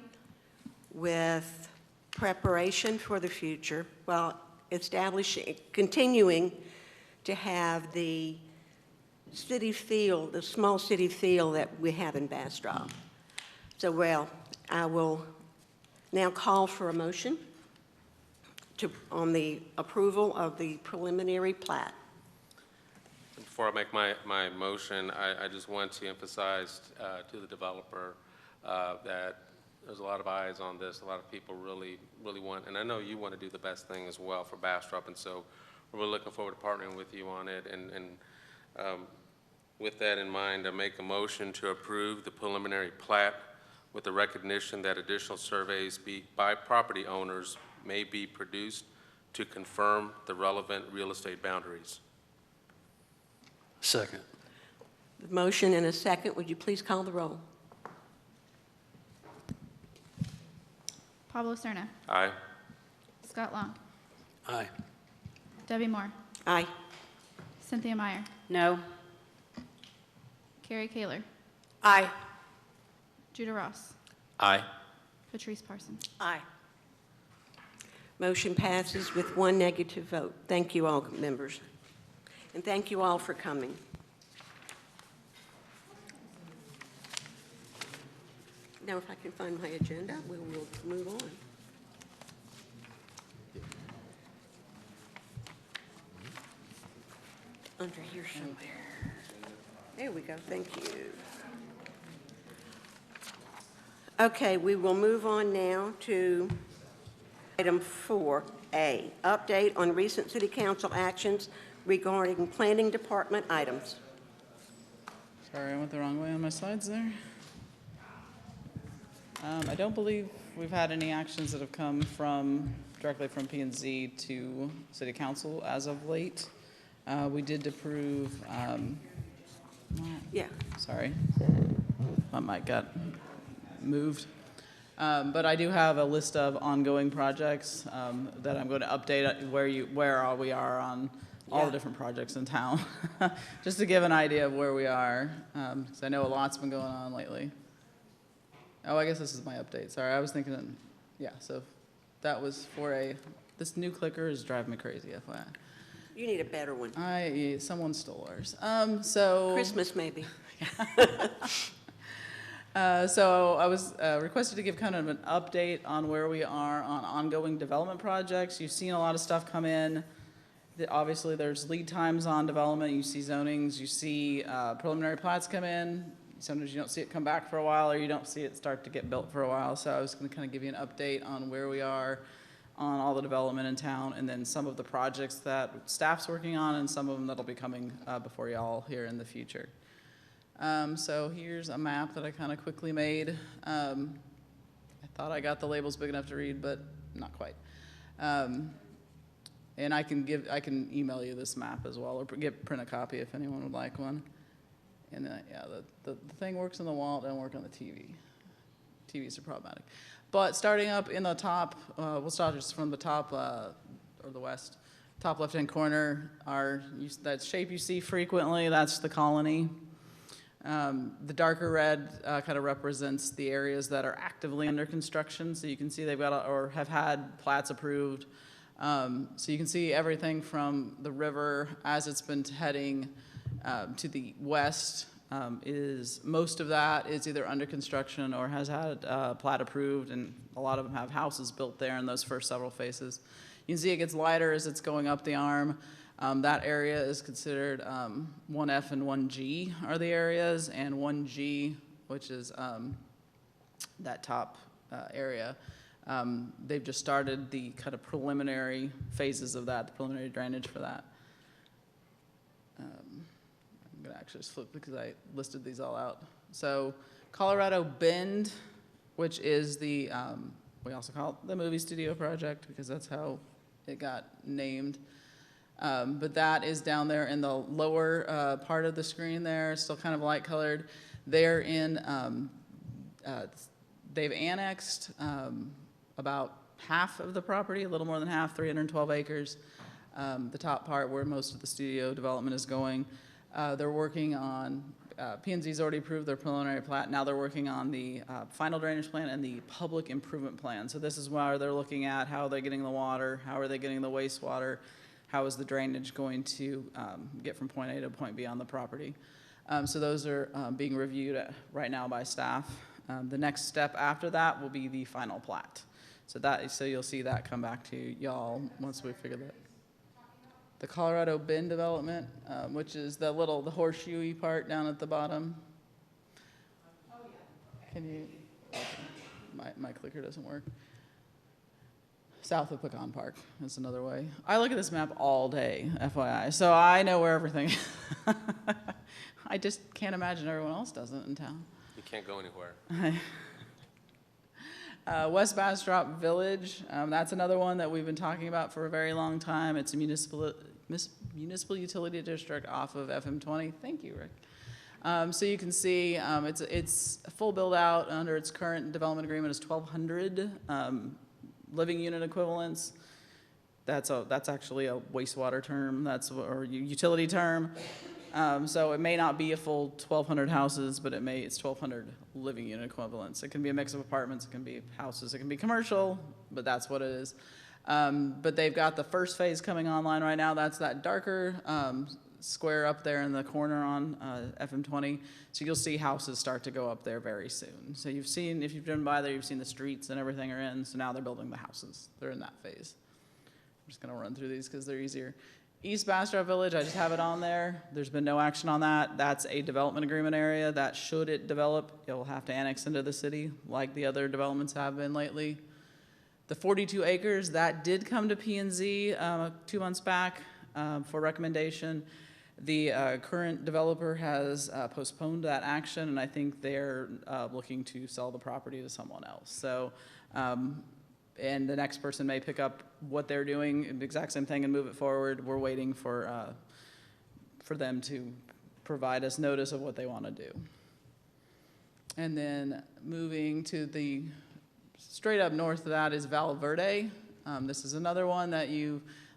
with preparation for the future, while continuing to have the city feel, the small city feel that we have in Bastrop. So, well, I will now call for a motion on the approval of the preliminary plat. Before I make my motion, I just want to emphasize to the developer that there's a lot of eyes on this. A lot of people really want, and I know you want to do the best thing as well for Bastrop, and so we're really looking forward to partnering with you on it. And with that in mind, I make a motion to approve the preliminary plat with the recognition that additional surveys by property owners may be produced to confirm the relevant real estate boundaries. Second. The motion and a second. Would you please call the roll? Pablo Serna. Aye. Scott Long. Aye. Debbie Moore. Aye. Cynthia Meyer. No. Carrie Kaler. Aye. Judah Ross. Aye. Patrice Parsons. Aye. Motion passes with one negative vote. Thank you all, members. And thank you all for coming. Now, if I can find my agenda, we will move on. Under here somewhere. There we go, thank you. Okay, we will move on now to item 4A, update on recent city council actions regarding planning department items. Sorry, I went the wrong way on my slides there. I don't believe we've had any actions that have come directly from P&Z to city council as of late. We did approve, Yeah. sorry, my mic got moved. But I do have a list of ongoing projects that I'm going to update where we are on all the different projects in town, just to give an idea of where we are, because I know a lot's been going on lately. Oh, I guess this is my update. Sorry, I was thinking, yeah. So that was this new clicker is driving me crazy, FYI. You need a better one. Someone stole ours. So Christmas, maybe. So I was requested to give kind of an update on where we are on ongoing development projects. You've seen a lot of stuff come in. Obviously, there's lead times on development. You see zonings. You see preliminary plats come in. Sometimes you don't see it come back for a while, or you don't see it start to get built for a while. So I was going to kind of give you an update on where we are on all the development in town, and then some of the projects that staff's working on, and some of them that'll be coming before y'all here in the future. So here's a map that I kind of quickly made. I thought I got the labels big enough to read, but not quite. And I can email you this map as well, or print a copy if anyone would like one. And then, yeah, the thing works on the wall, it doesn't work on the TV. TVs are problematic. But starting up in the top, we'll start just from the top, or the west, top left-hand corner, that shape you see frequently, that's the colony. The darker red kind of represents the areas that are actively under construction. So you can see they've got, or have had plats approved. So you can see everything from the river as it's been heading to the west. Most of that is either under construction or has had plat approved, and a lot of them have houses built there in those first several phases. You can see it gets lighter as it's going up the arm. That area is considered 1F and 1G are the areas, and 1G, which is that top area, they've just started the kind of preliminary phases of that, the preliminary drainage for that. I'm going to actually just flip because I listed these all out. So Colorado Bend, which is the, we also call it the movie studio project because that's how it got named. But that is down there in the lower part of the screen there, still kind of light colored. They're in, they've annexed about half of the property, a little more than half, 312 acres. The top part where most of the studio development is going. They're working on, P&Z's already approved their preliminary plat. Now they're working on the final drainage plan and the public improvement plan. So this is where they're looking at how they're getting the water, how are they getting the wastewater, how is the drainage going to get from point A to point B on the property. So those are being reviewed right now by staff. The next step after that will be the final plat. So you'll see that come back to y'all once we figure that. The Colorado Bend development, which is the horseshoe-y part down at the bottom. Can you, my clicker doesn't work. South of Pecan Park is another way. I look at this map all day, FYI, so I know where everything is. I just can't imagine everyone else doesn't in town. You can't go anywhere. West Bastrop Village, that's another one that we've been talking about for a very long time. It's a municipal utility district off of FM 20. Thank you, Rick. So you can see it's a full build out under its current development agreement is 1,200 living unit equivalents. That's actually a wastewater term, or utility term. So it may not be a full 1,200 houses, but it's 1,200 living unit equivalents. It can be a mix of apartments, it can be houses, it can be commercial, but that's what it is. But they've got the first phase coming online right now. That's that darker square up there in the corner on FM 20. So you'll see houses start to go up there very soon. So if you've driven by there, you've seen the streets and everything are in. So now they're building the houses. They're in that phase. I'm just going to run through these because they're easier. East Bastrop Village, I just have it on there. There's been no action on that. That's a development agreement area that should it develop, it will have to annex into the city like the other developments have been lately. The 42 acres, that did come to P&Z 2 months back for recommendation. The current developer has postponed that action, and I think they're looking to sell the property to someone else. So, and the next person may pick up what they're doing, the exact same thing, and move it forward. We're waiting for them to provide us notice of what they want to do. And then moving to the straight up north of that is Val Verde. This is another one that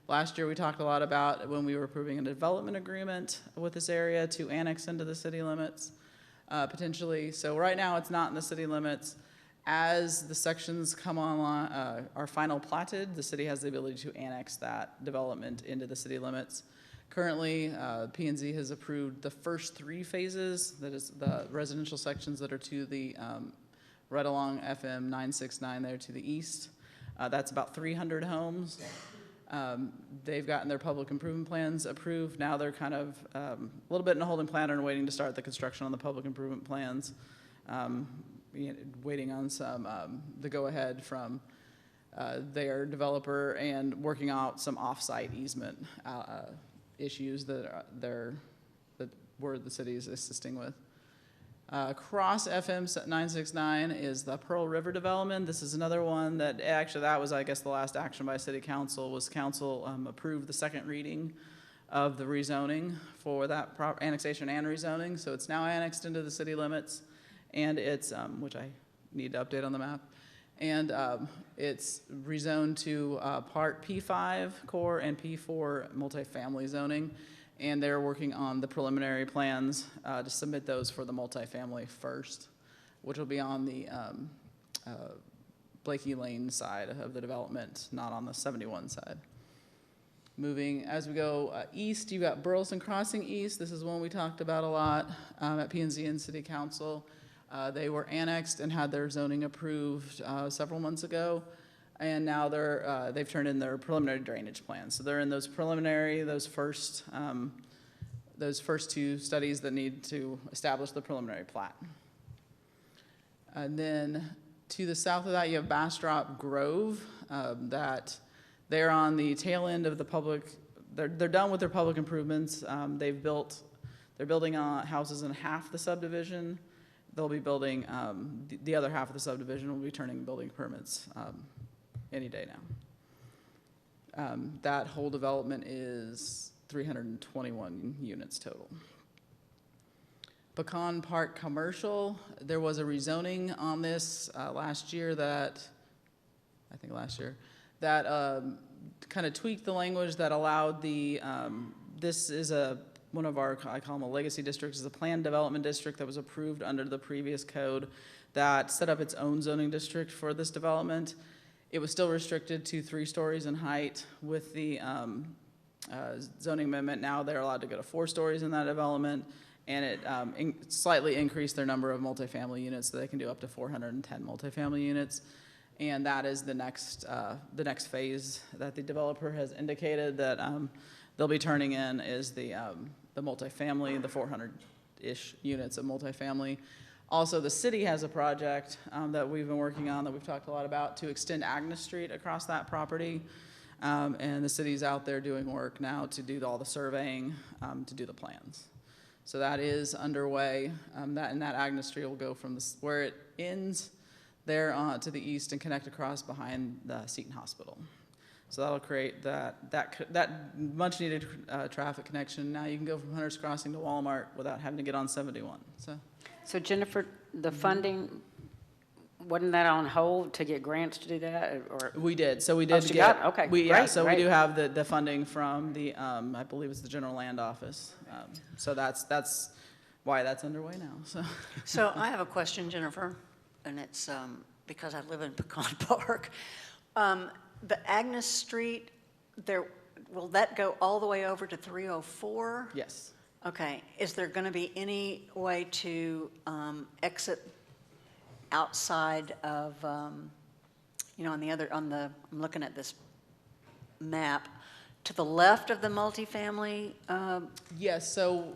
last year we talked a lot about when we were approving a development agreement with this area to annex into the city limits, potentially. So right now it's not in the city limits. As the sections come online, are final platted, the city has the ability to annex that development into the city limits. Currently, P&Z has approved the first 3 phases, that is the residential sections that are to the, right along FM 969 there to the east. That's about 300 homes. They've gotten their public improvement plans approved. Now they're kind of a little bit in a holding pattern and waiting to start the construction on the public improvement plans. Waiting on some the go-ahead from their developer and working out some off-site easement issues that the city is assisting with. Across FM 969 is the Pearl River development. This is another one that actually that was, I guess, the last action by City Council was council approved the second reading of the rezoning for that annexation and rezoning. So it's now annexed into the city limits, and it's which I need to update on the map, and it's rezoned to part P5 core and P4 multifamily zoning. And they're working on the preliminary plans to submit those for the multifamily first, which will be on the Blakey Lane side of the development, not on the 71 side. Moving, as we go east, you've got Burleson Crossing East. This is one we talked about a lot at P&Z and City Council. They were annexed and had their zoning approved several months ago. And now they've turned in their preliminary drainage plans. So they're in those first 2 studies that need to establish the preliminary plat. And then to the south of that, you have Bastrop Grove. That they're on the tail end of the public. They're done with their public improvements. They're building houses in half the subdivision. They'll be building the other half of the subdivision. Will be turning building permits. Any day now. That whole development is 321 units total. Pecan Park Commercial, there was a rezoning on this last year that kind of tweaked the language that allowed this is one of our, I call them a legacy districts, is a planned development district that was approved under the previous code that set up its own zoning district for this development. It was still restricted to 3 stories in height. With the zoning amendment, now they're allowed to go to 4 stories in that development, and it slightly increased their number of multifamily units, so they can do up to 410 multifamily units. And that is the next phase that the developer has indicated that they'll be turning in is the multifamily, the 400-ish units of multifamily. Also, the city has a project that we've been working on that we've talked a lot about to extend Agnes Street across that property. And the city's out there doing work now to do all the surveying, to do the plans. So that is underway. That Agnes Street will go from where it ends there to the east and connect across behind the Seton Hospital. So that'll create that much-needed traffic connection. Now you can go from Hunter's Crossing to Walmart without having to get on 71, so. So Jennifer, the funding, wasn't that on hold to get grants to do that, or? We did, so we did she get. got it? Okay, Yeah, great, so we great. do have the funding from the, I believe it's the General Land Office. So that's why that's underway now, so. So I have a question, Jennifer, and it's because I live in Pecan Park. The Agnes Street, will that go all the way over to 304? Yes. Okay, is there going to be any way to exit outside of, I'm looking at this map, to the left of the multifamily? Yes, so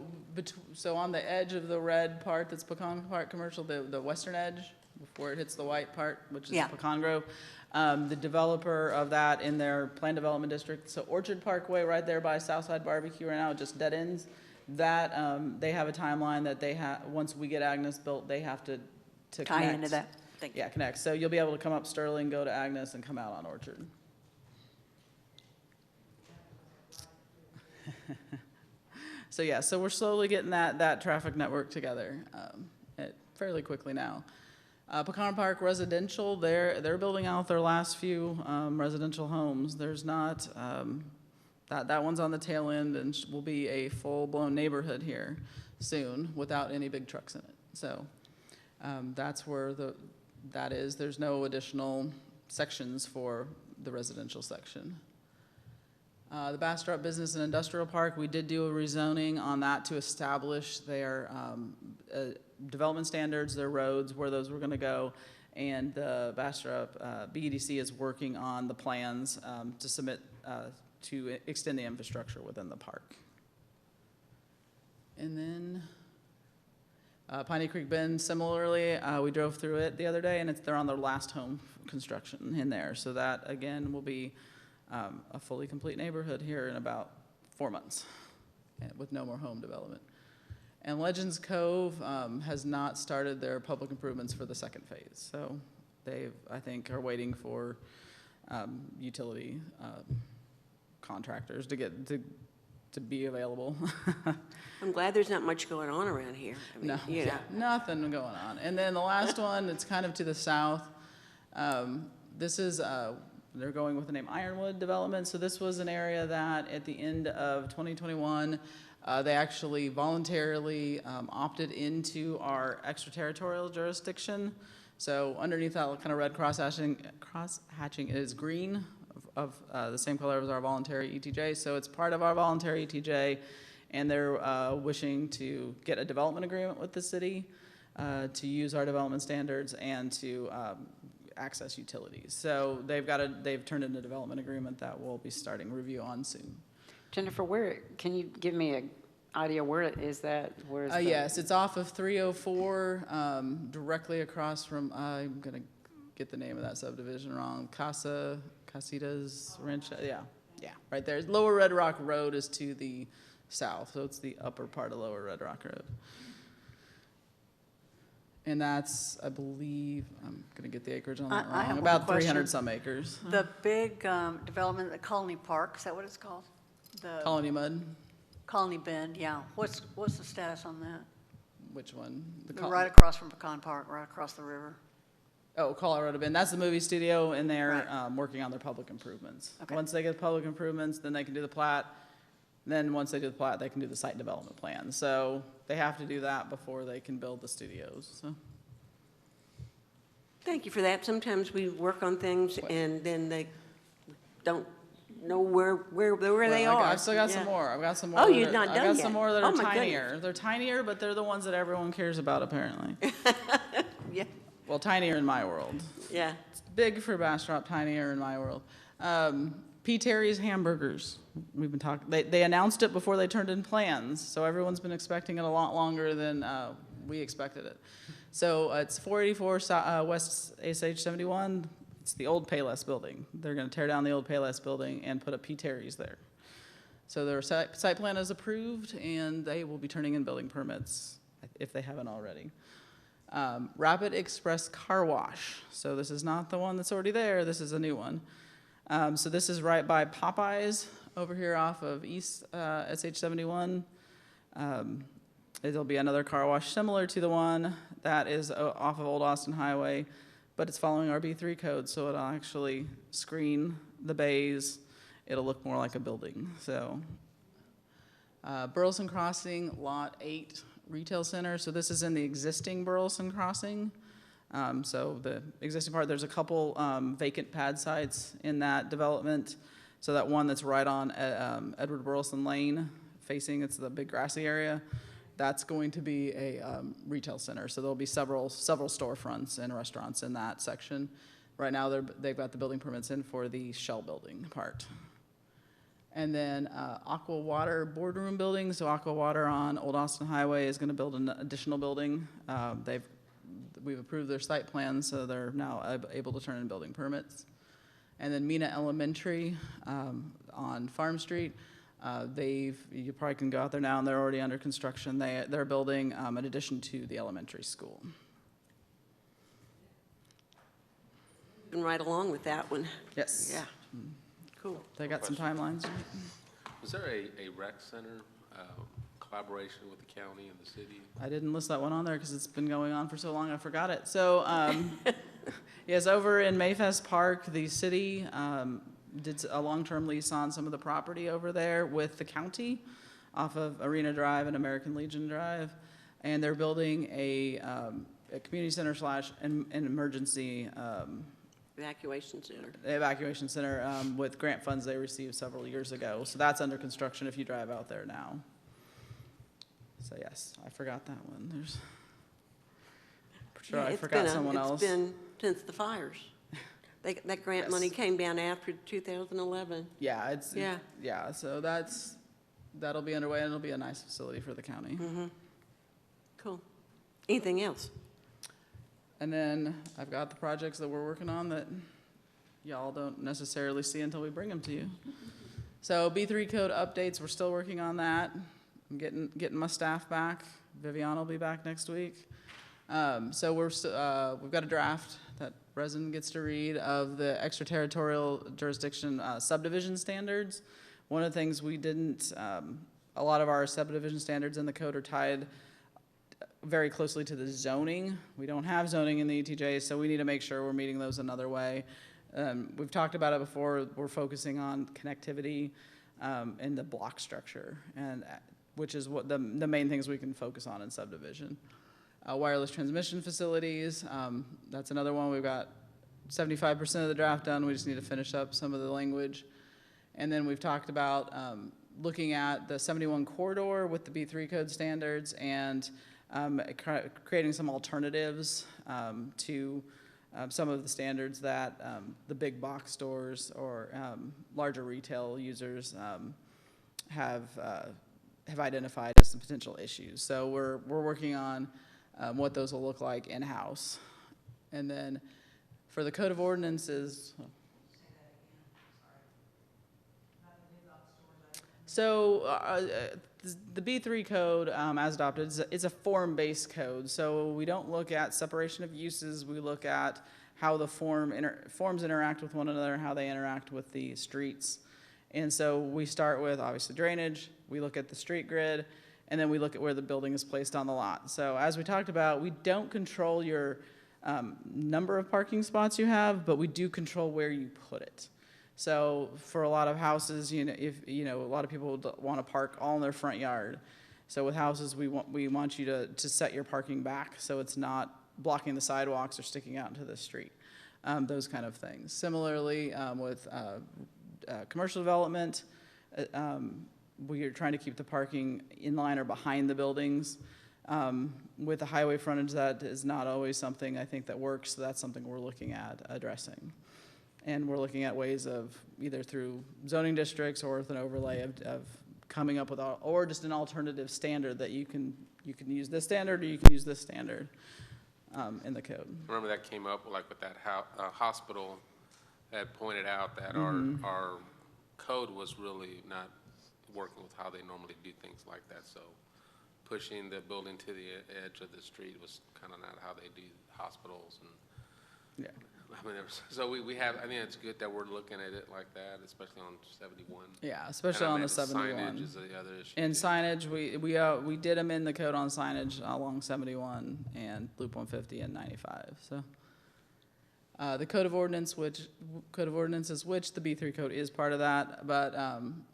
on the edge of the red part that's Pecan Park Commercial, the western edge, before it hits the white part, which is Yeah. Pecan Grove, the developer of that in their planned development district, so Orchard Parkway right there by Southside Barbecue right now, it just dead ends. That, they have a timeline that they have, once we get Agnes built, they have to Tie connect. into that? Thank you. Yeah, connect. So you'll be able to come up Sterling, go to Agnes, and come out on Orchard. So yeah, so we're slowly getting that traffic network together fairly quickly now. Pecan Park Residential, they're building out their last few residential homes. There's not, that one's on the tail end and will be a full-blown neighborhood here soon without any big trucks in it. So that's where that is. There's no additional sections for the residential section. The Bastrop Business and Industrial Park, we did do a rezoning on that to establish their development standards, their roads, where those were going to go, and the Bastrop BEDC is working on the plans to submit to extend the infrastructure within the park. And then Piney Creek Bend, similarly, we drove through it the other day, and they're on their last home construction in there. So that, again, will be a fully complete neighborhood here in about 4 months with no more home development. And Legends Cove has not started their public improvements for the second phase. So they, I think, are waiting for utility contractors to be available. I'm glad there's not much going on around here. I mean, No, you know. nothing going on. And then the last one, it's kind of to the south. This is, they're going with the name Ironwood Development. So this was an area that at the end of 2021, they actually voluntarily opted into our extraterritorial jurisdiction. So underneath that kind of red cross-hatching is green of the same color as our voluntary ETJ. So it's part of our voluntary ETJ, and they're wishing to get a development agreement with the city to use our development standards and to access utilities. So they've turned in a development agreement that we'll be starting review on soon. Jennifer, can you give me an idea where is that? Where is that? Yes, it's off of 304, directly across from, I'm gonna get the name of that subdivision wrong, Casitas Ranch, yeah, right there. Lower Red Rock Road is to the south, so it's the upper part of Lower Red Rock Road. And that's, I believe, I'm gonna get the acreage on that I have wrong, one about question. 300 some acres. The big development at Colony Park, is that what it's called? The Colony Mud, Colony Bend, yeah. What's the status on that? which one? Right across from Pecan Park, right across the river. Oh, Colorado Bend, that's the movie studio, and they're Right. working on their public improvements. Okay. Once they get public improvements, then they can do the plat. Then once they do the plat, they can do the site development plan. So they have to do that before they can build the studios, so. Thank you for that. Sometimes we work on things and then they don't know where they Well, are. I've still got Yeah. some more. I've got some more. Oh, that you've are- not I've done got yet. some more that Oh, are my tinier. goodness. They're tinier, but they're the ones that everyone cares about, apparently. Yeah, Well, tinier in my world. yeah. It's big for Bastrop, tinier in my world. P. Terry's Hamburgers. We've been talking. They announced it before they turned in plans, so everyone's been expecting it a lot longer than we expected it. So it's 484 West SH 71. It's the old Payless building. They're going to tear down the old Payless building and put a P. Terry's there. So their site plan is approved, and they will be turning in building permits if they haven't already. Rapid Express Car Wash. So this is not the one that's already there. This is a new one. So this is right by Popeyes over here off of East SH 71. It'll be another car wash similar to the one that is off of Old Austin Highway, but it's following our B3 code, so it'll actually screen the bays. It'll look more like a building. So Burleson Crossing, Lot 8 Retail Center. So this is in the existing Burleson Crossing. So the existing part, there's a couple vacant pad sites in that development. So that one that's right on Edward Burleson Lane, facing, it's the big grassy area, that's going to be a retail center. So there'll be several storefronts and restaurants in that section. Right now, they've got the building permits in for the shell building part. And then Aqua Water boardroom building. So Aqua Water on Old Austin Highway is going to build an additional building. We've approved their site plan, so they're now able to turn in building permits. And then Mina Elementary on Farm Street. You probably can go out there now, and they're already under construction. They're building an addition to the elementary school. Moving right along with that one. Yes. Yeah. Cool. They got some timelines. Was there a rec center collaboration with the county and the city? I didn't list that one on there because it's been going on for so long I forgot it. So yes, over in Mayfest Park, the city did a long-term lease on some of the property over there with the county off of Arena Drive and American Legion Drive. And they're building a community center / an emergency Evacuation center. evacuation center with grant funds they received several years ago. So that's under construction if you drive out there now. So yes, I forgot that one. There's, sure, Yeah, I forgot someone else. It's been since the fires. That grant Yes. money came down after 2011. Yeah, Yeah. So that'll be underway, and it'll be a nice facility for the county. Mm-hmm. Cool. Anything else? And then I've got the projects that we're working on that y'all don't necessarily see until we bring them to you. So B3 code updates, we're still working on that. I'm getting my staff back. Vivian will be back next week. So we've got a draft that Resin gets to read of the extraterritorial jurisdiction subdivision standards. One of the things we didn't, a lot of our subdivision standards in the code are tied very closely to the zoning. We don't have zoning in the ETJ, so we need to make sure we're meeting those another way. We've talked about it before. We're focusing on connectivity and the block structure, and which is what the main things we can focus on in subdivision. Wireless transmission facilities, that's another one. We've got 75% of the draft done. We just need to finish up some of the language. And then we've talked about looking at the 71 corridor with the B3 code standards and creating some alternatives to some of the standards that the big box stores or larger retail users have identified as some potential issues. So we're working on what those will look like in-house. And then for the code of ordinances, so the B3 code as adopted is a form-based code. So we don't look at separation of uses. We look at how the forms interact with one another, how they interact with the streets. And so we start with obviously drainage. We look at the street grid, and then we look at where the building is placed on the lot. So as we talked about, we don't control your number of parking spots you have, but we do control where you put it. So for a lot of houses, a lot of people want to park all in their front yard. So with houses, we want you to set your parking back so it's not blocking the sidewalks or sticking out into the street. Those kind of things. Similarly, with commercial development, we are trying to keep the parking in line or behind the buildings. With the highway frontage, that is not always something I think that works. So that's something we're looking at addressing. And we're looking at ways of either through zoning districts or with an overlay of coming up with, or just an alternative standard that you can use this standard or you can use this standard in the code. Remember that came up like with that hospital that pointed out that our code was really not working with how they normally do things like that. So pushing the building to the edge of the street was kind of not how they do hospitals. And yeah. I mean, so we have, I think it's good that we're looking at it like that, especially on 71. Yeah, especially And I on the mean, 71. Signage is the other issue. And too. signage, we did amend the code on signage along 71 and Loop 150 and 95, so. The Code of Ordinances, which the B3 code is part of that, but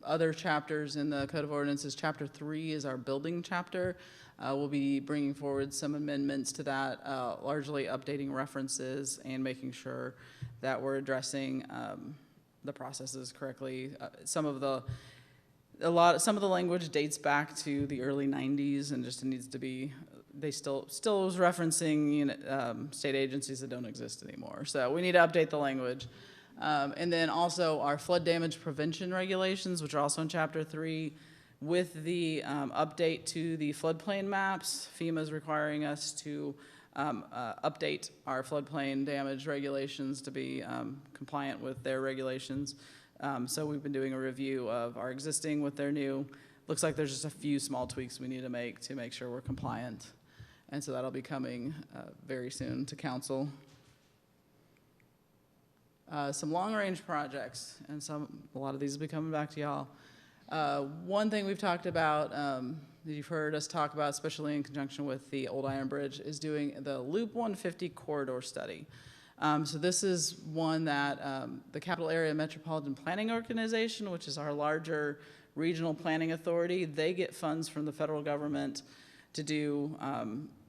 other chapters in the Code of Ordinances, Chapter 3 is our building chapter. We'll be bringing forward some amendments to that, largely updating references and making sure that we're addressing the processes correctly. Some of the language dates back to the early 90s and just needs to be, they still was referencing state agencies that don't exist anymore. So we need to update the language. And then also our flood damage prevention regulations, which are also in Chapter 3, with the update to the floodplain maps. FEMA is requiring us to update our floodplain damage regulations to be compliant with their regulations. So we've been doing a review of our existing with their new. Looks like there's just a few small tweaks we need to make sure we're compliant. And so that'll be coming very soon to council. Some long-range projects, and a lot of these will be coming back to y'all. One thing we've talked about, that you've heard us talk about, especially in conjunction with the Old Iron Bridge, is doing the Loop 150 corridor study. So this is one that the Capital Area Metropolitan Planning Organization, which is our larger regional planning authority, they get funds from the federal government to do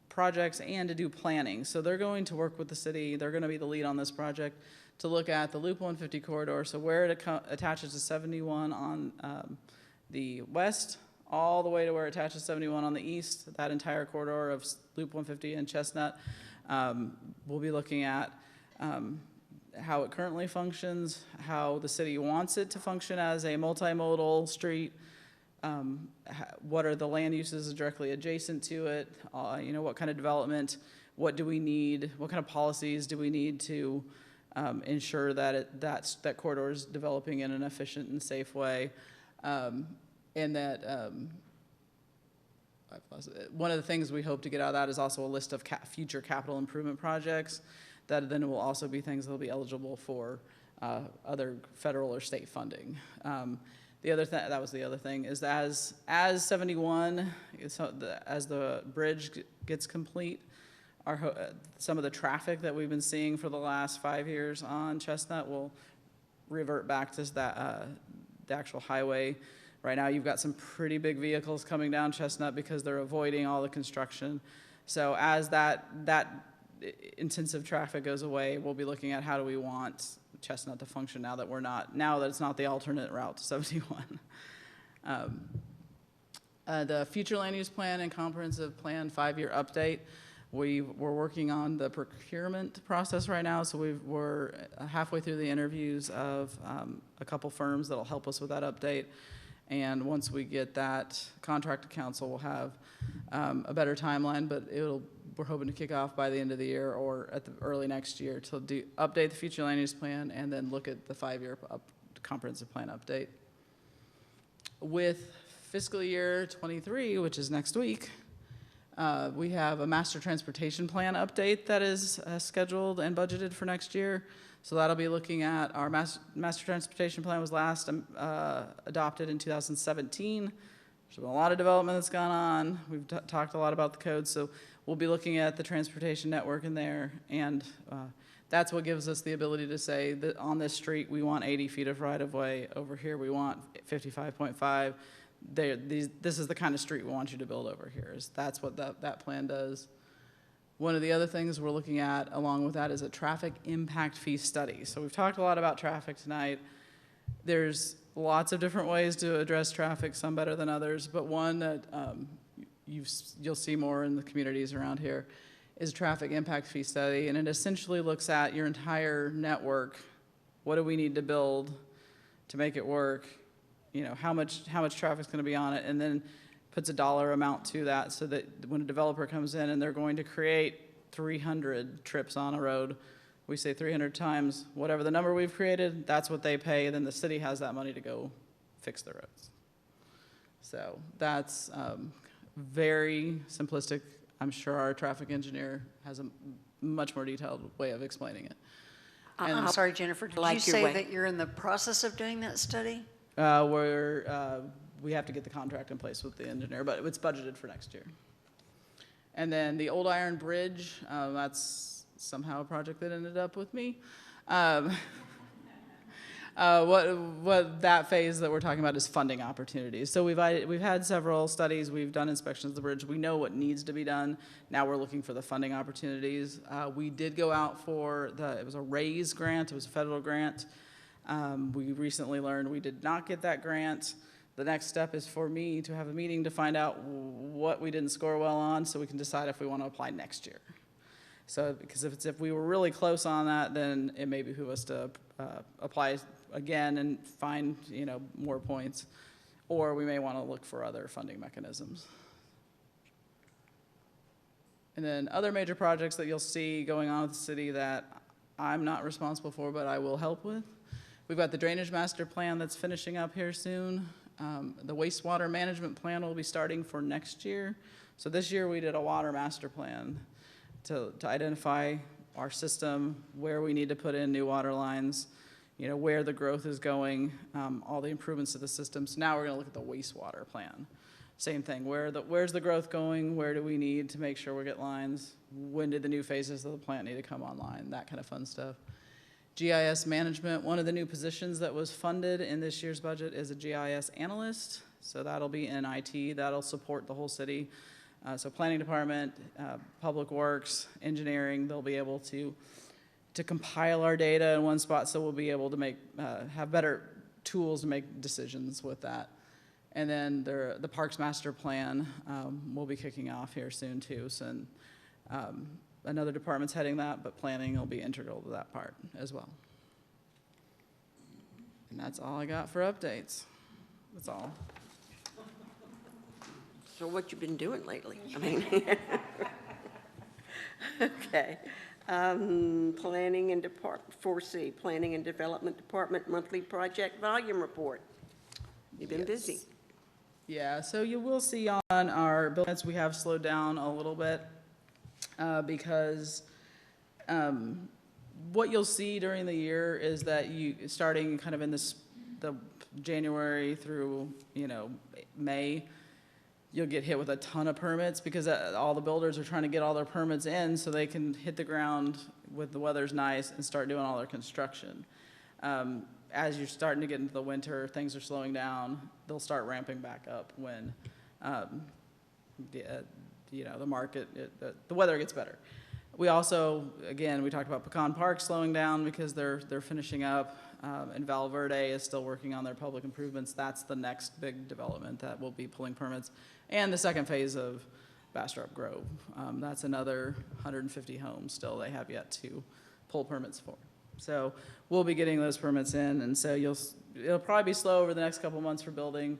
projects and to do planning. So they're going to work with the city. They're going to be the lead on this project to look at the Loop 150 corridor, so where it attaches to 71 on the west, all the way to where it attaches to 71 on the east, that entire corridor of Loop 150 and Chestnut. We'll be looking at how it currently functions, how the city wants it to function as a multimodal street, what are the land uses directly adjacent to it, what kind of development, what do we need, what kind of policies do we need to ensure that that corridor is developing in an efficient and safe way, and that one of the things we hope to get out of that is also a list of future capital improvement projects that then will also be things that will be eligible for other federal or state funding. The other thing, that was the other thing, is as 71, as the bridge gets complete, some of the traffic that we've been seeing for the last 5 years on Chestnut will revert back to the actual highway. Right now, you've got some pretty big vehicles coming down Chestnut because they're avoiding all the construction. So as that intensive traffic goes away, we'll be looking at how do we want Chestnut to function now that it's not the alternate route to 71. The future land use plan and comprehensive plan 5-year update. We're working on the procurement process right now, so we're halfway through the interviews of a couple firms that'll help us with that update. And once we get that contract to council, we'll have a better timeline, but we're hoping to kick off by the end of the year or at the early next year to update the future land use plan and then look at the 5-year comprehensive plan update. With fiscal year 23, which is next week, we have a master transportation plan update that is scheduled and budgeted for next year. So that'll be looking at our master transportation plan was last adopted in 2017. There's been a lot of development that's gone on. We've talked a lot about the code, so we'll be looking at the transportation network in there, and that's what gives us the ability to say that on this street we want 80 feet of right-of-way. Over here we want 55.5. This is the kind of street we want you to build over here. That's what that plan does. One of the other things we're looking at along with that is a traffic impact fee study. So we've talked a lot about traffic tonight. There's lots of different ways to address traffic, some better than others, but one that you'll see more in the communities around here is a traffic impact fee study, and it essentially looks at your entire network. What do we need to build to make it work? How much traffic's going to be on it, and then puts a dollar amount to that so that when a developer comes in and they're going to create 300 trips on a road, we say 300 times whatever the number we've created, that's what they pay, and then the city has that money to go fix the roads. So that's very simplistic. I'm sure our traffic engineer has a much more detailed way of explaining it. I'm sorry, Jennifer, did you like your say way. that you're in the process of doing that study? We have to get the contract in place with the engineer, but it's budgeted for next year. And then the Old Iron Bridge, that's somehow a project that ended up with me. What that phase that we're talking about is funding opportunities. So we've had several studies, we've done inspections of the bridge, we know what needs to be done. Now we're looking for the funding opportunities. We did go out for it was a RAISE grant, it was a federal grant. We recently learned we did not get that grant. The next step is for me to have a meeting to find out what we didn't score well on so we can decide if we want to apply next year. So, because if we were really close on that, then it may behoove us to apply again and find, more points. Or we may want to look for other funding mechanisms. And then other major projects that you'll see going on with the city that I'm not responsible for, but I will help with. We've got the drainage master plan that's finishing up here soon. The wastewater management plan will be starting for next year. So this year we did a water master plan to identify our system, where we need to put in new water lines, where the growth is going, all the improvements to the system. So now we're going to look at the wastewater plan. Same thing, where's the growth going? Where do we need to make sure we get lines? When did the new phases of the plant need to come online? That kind of fun stuff. GIS management, one of the new positions that was funded in this year's budget is a GIS analyst. So that'll be in IT, that'll support the whole city. So planning department, public works, engineering, they'll be able to compile our data in one spot, so we'll be able to have better tools to make decisions with that. And then the Parks Master Plan will be kicking off here soon too. So another department's heading that, but planning will be integral to that part as well. And that's all I got for updates. That's all. So what you been doing lately? I mean, okay. Planning and 4C, Planning and Development Department Monthly Project Volume Report. You've been busy. Yeah, so you will see on our billets we have slowed down a little bit because what you'll see during the year is that starting kind of in the January through May, you'll get hit with a ton of permits because all the builders are trying to get all their permits in so they can hit the ground with the weather's nice and start doing all their construction. As you're starting to get into the winter, things are slowing down. They'll start ramping back up when the market, the weather gets better. We also, again, we talked about Pecan Park slowing down because they're finishing up, and Val Verde is still working on their public improvements. That's the next big development that will be pulling permits. And the second phase of Bastrop Grove. That's another 150 homes still they have yet to pull permits for. So we'll be getting those permits in, and so it'll probably be slow over the next couple months for building.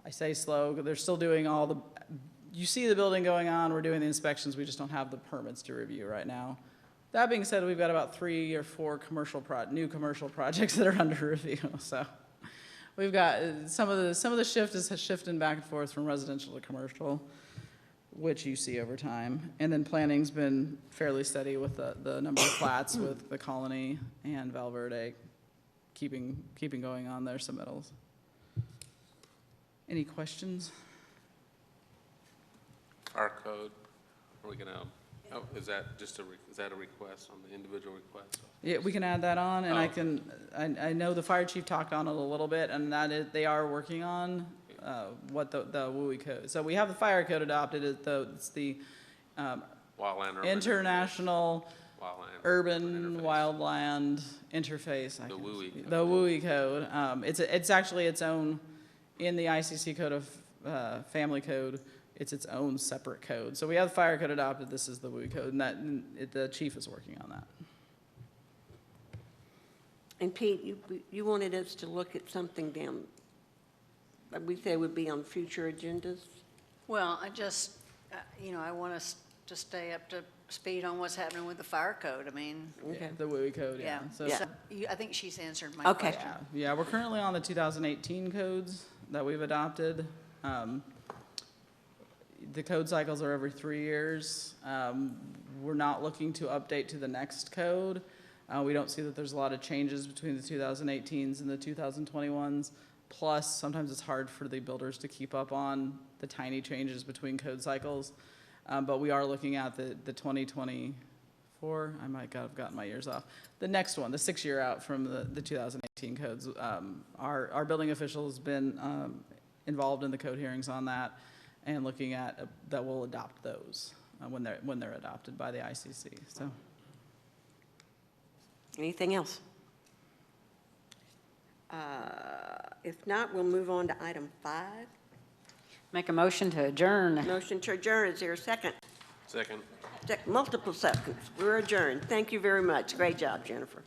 I say slow, they're still doing you see the building going on, we're doing the inspections, we just don't have the permits to review right now. That being said, we've got about 3 or 4 new commercial projects that are under review, so. We've got some of the shift is shifting back and forth from residential to commercial, which you see over time. And then planning's been fairly steady with the number of plats with the Colony and Val Verde keeping going on their submittals. Any questions? Our code, are we gonna, is that is that a request on the individual request? Yeah, we can add that on, and I know the fire chief talked on it a little bit, and they are working on what the WUI code. So we have the fire code adopted. It's the Wildland International Urban Wildland Interface. The WUI code. The WUI code. It's actually its own in the ICC code of family code. It's its own separate code. So we have the fire code adopted. This is the WUI code, and the chief is working on that. And Pete, you wanted us to look at something down, we say would be on future agendas? Well, I just, I want us to stay up to speed on what's happening with the fire code. I mean, Okay. The WUI code, yeah. So I think she's answered my Okay. question. Yeah, we're currently on the 2018 codes that we've adopted. The code cycles are every 3 years. We're not looking to update to the next code We don't see that there's a lot of changes between the 2018s and the 2021s. Plus, sometimes it's hard for the builders to keep up on the tiny changes between code cycles. But we are looking at the 2024, I might have gotten my years off. The next one, the 6-year out from the 2018 codes. Our building official has been involved in the code hearings on that and looking at that we'll adopt those when they're adopted by the ICC. So. Anything else? If not, we'll move on to item 5. Make a motion to adjourn. Motion to adjourn, is there a second? Second. Multiple seconds, we're adjourned. Thank you very much, great job, Jennifer.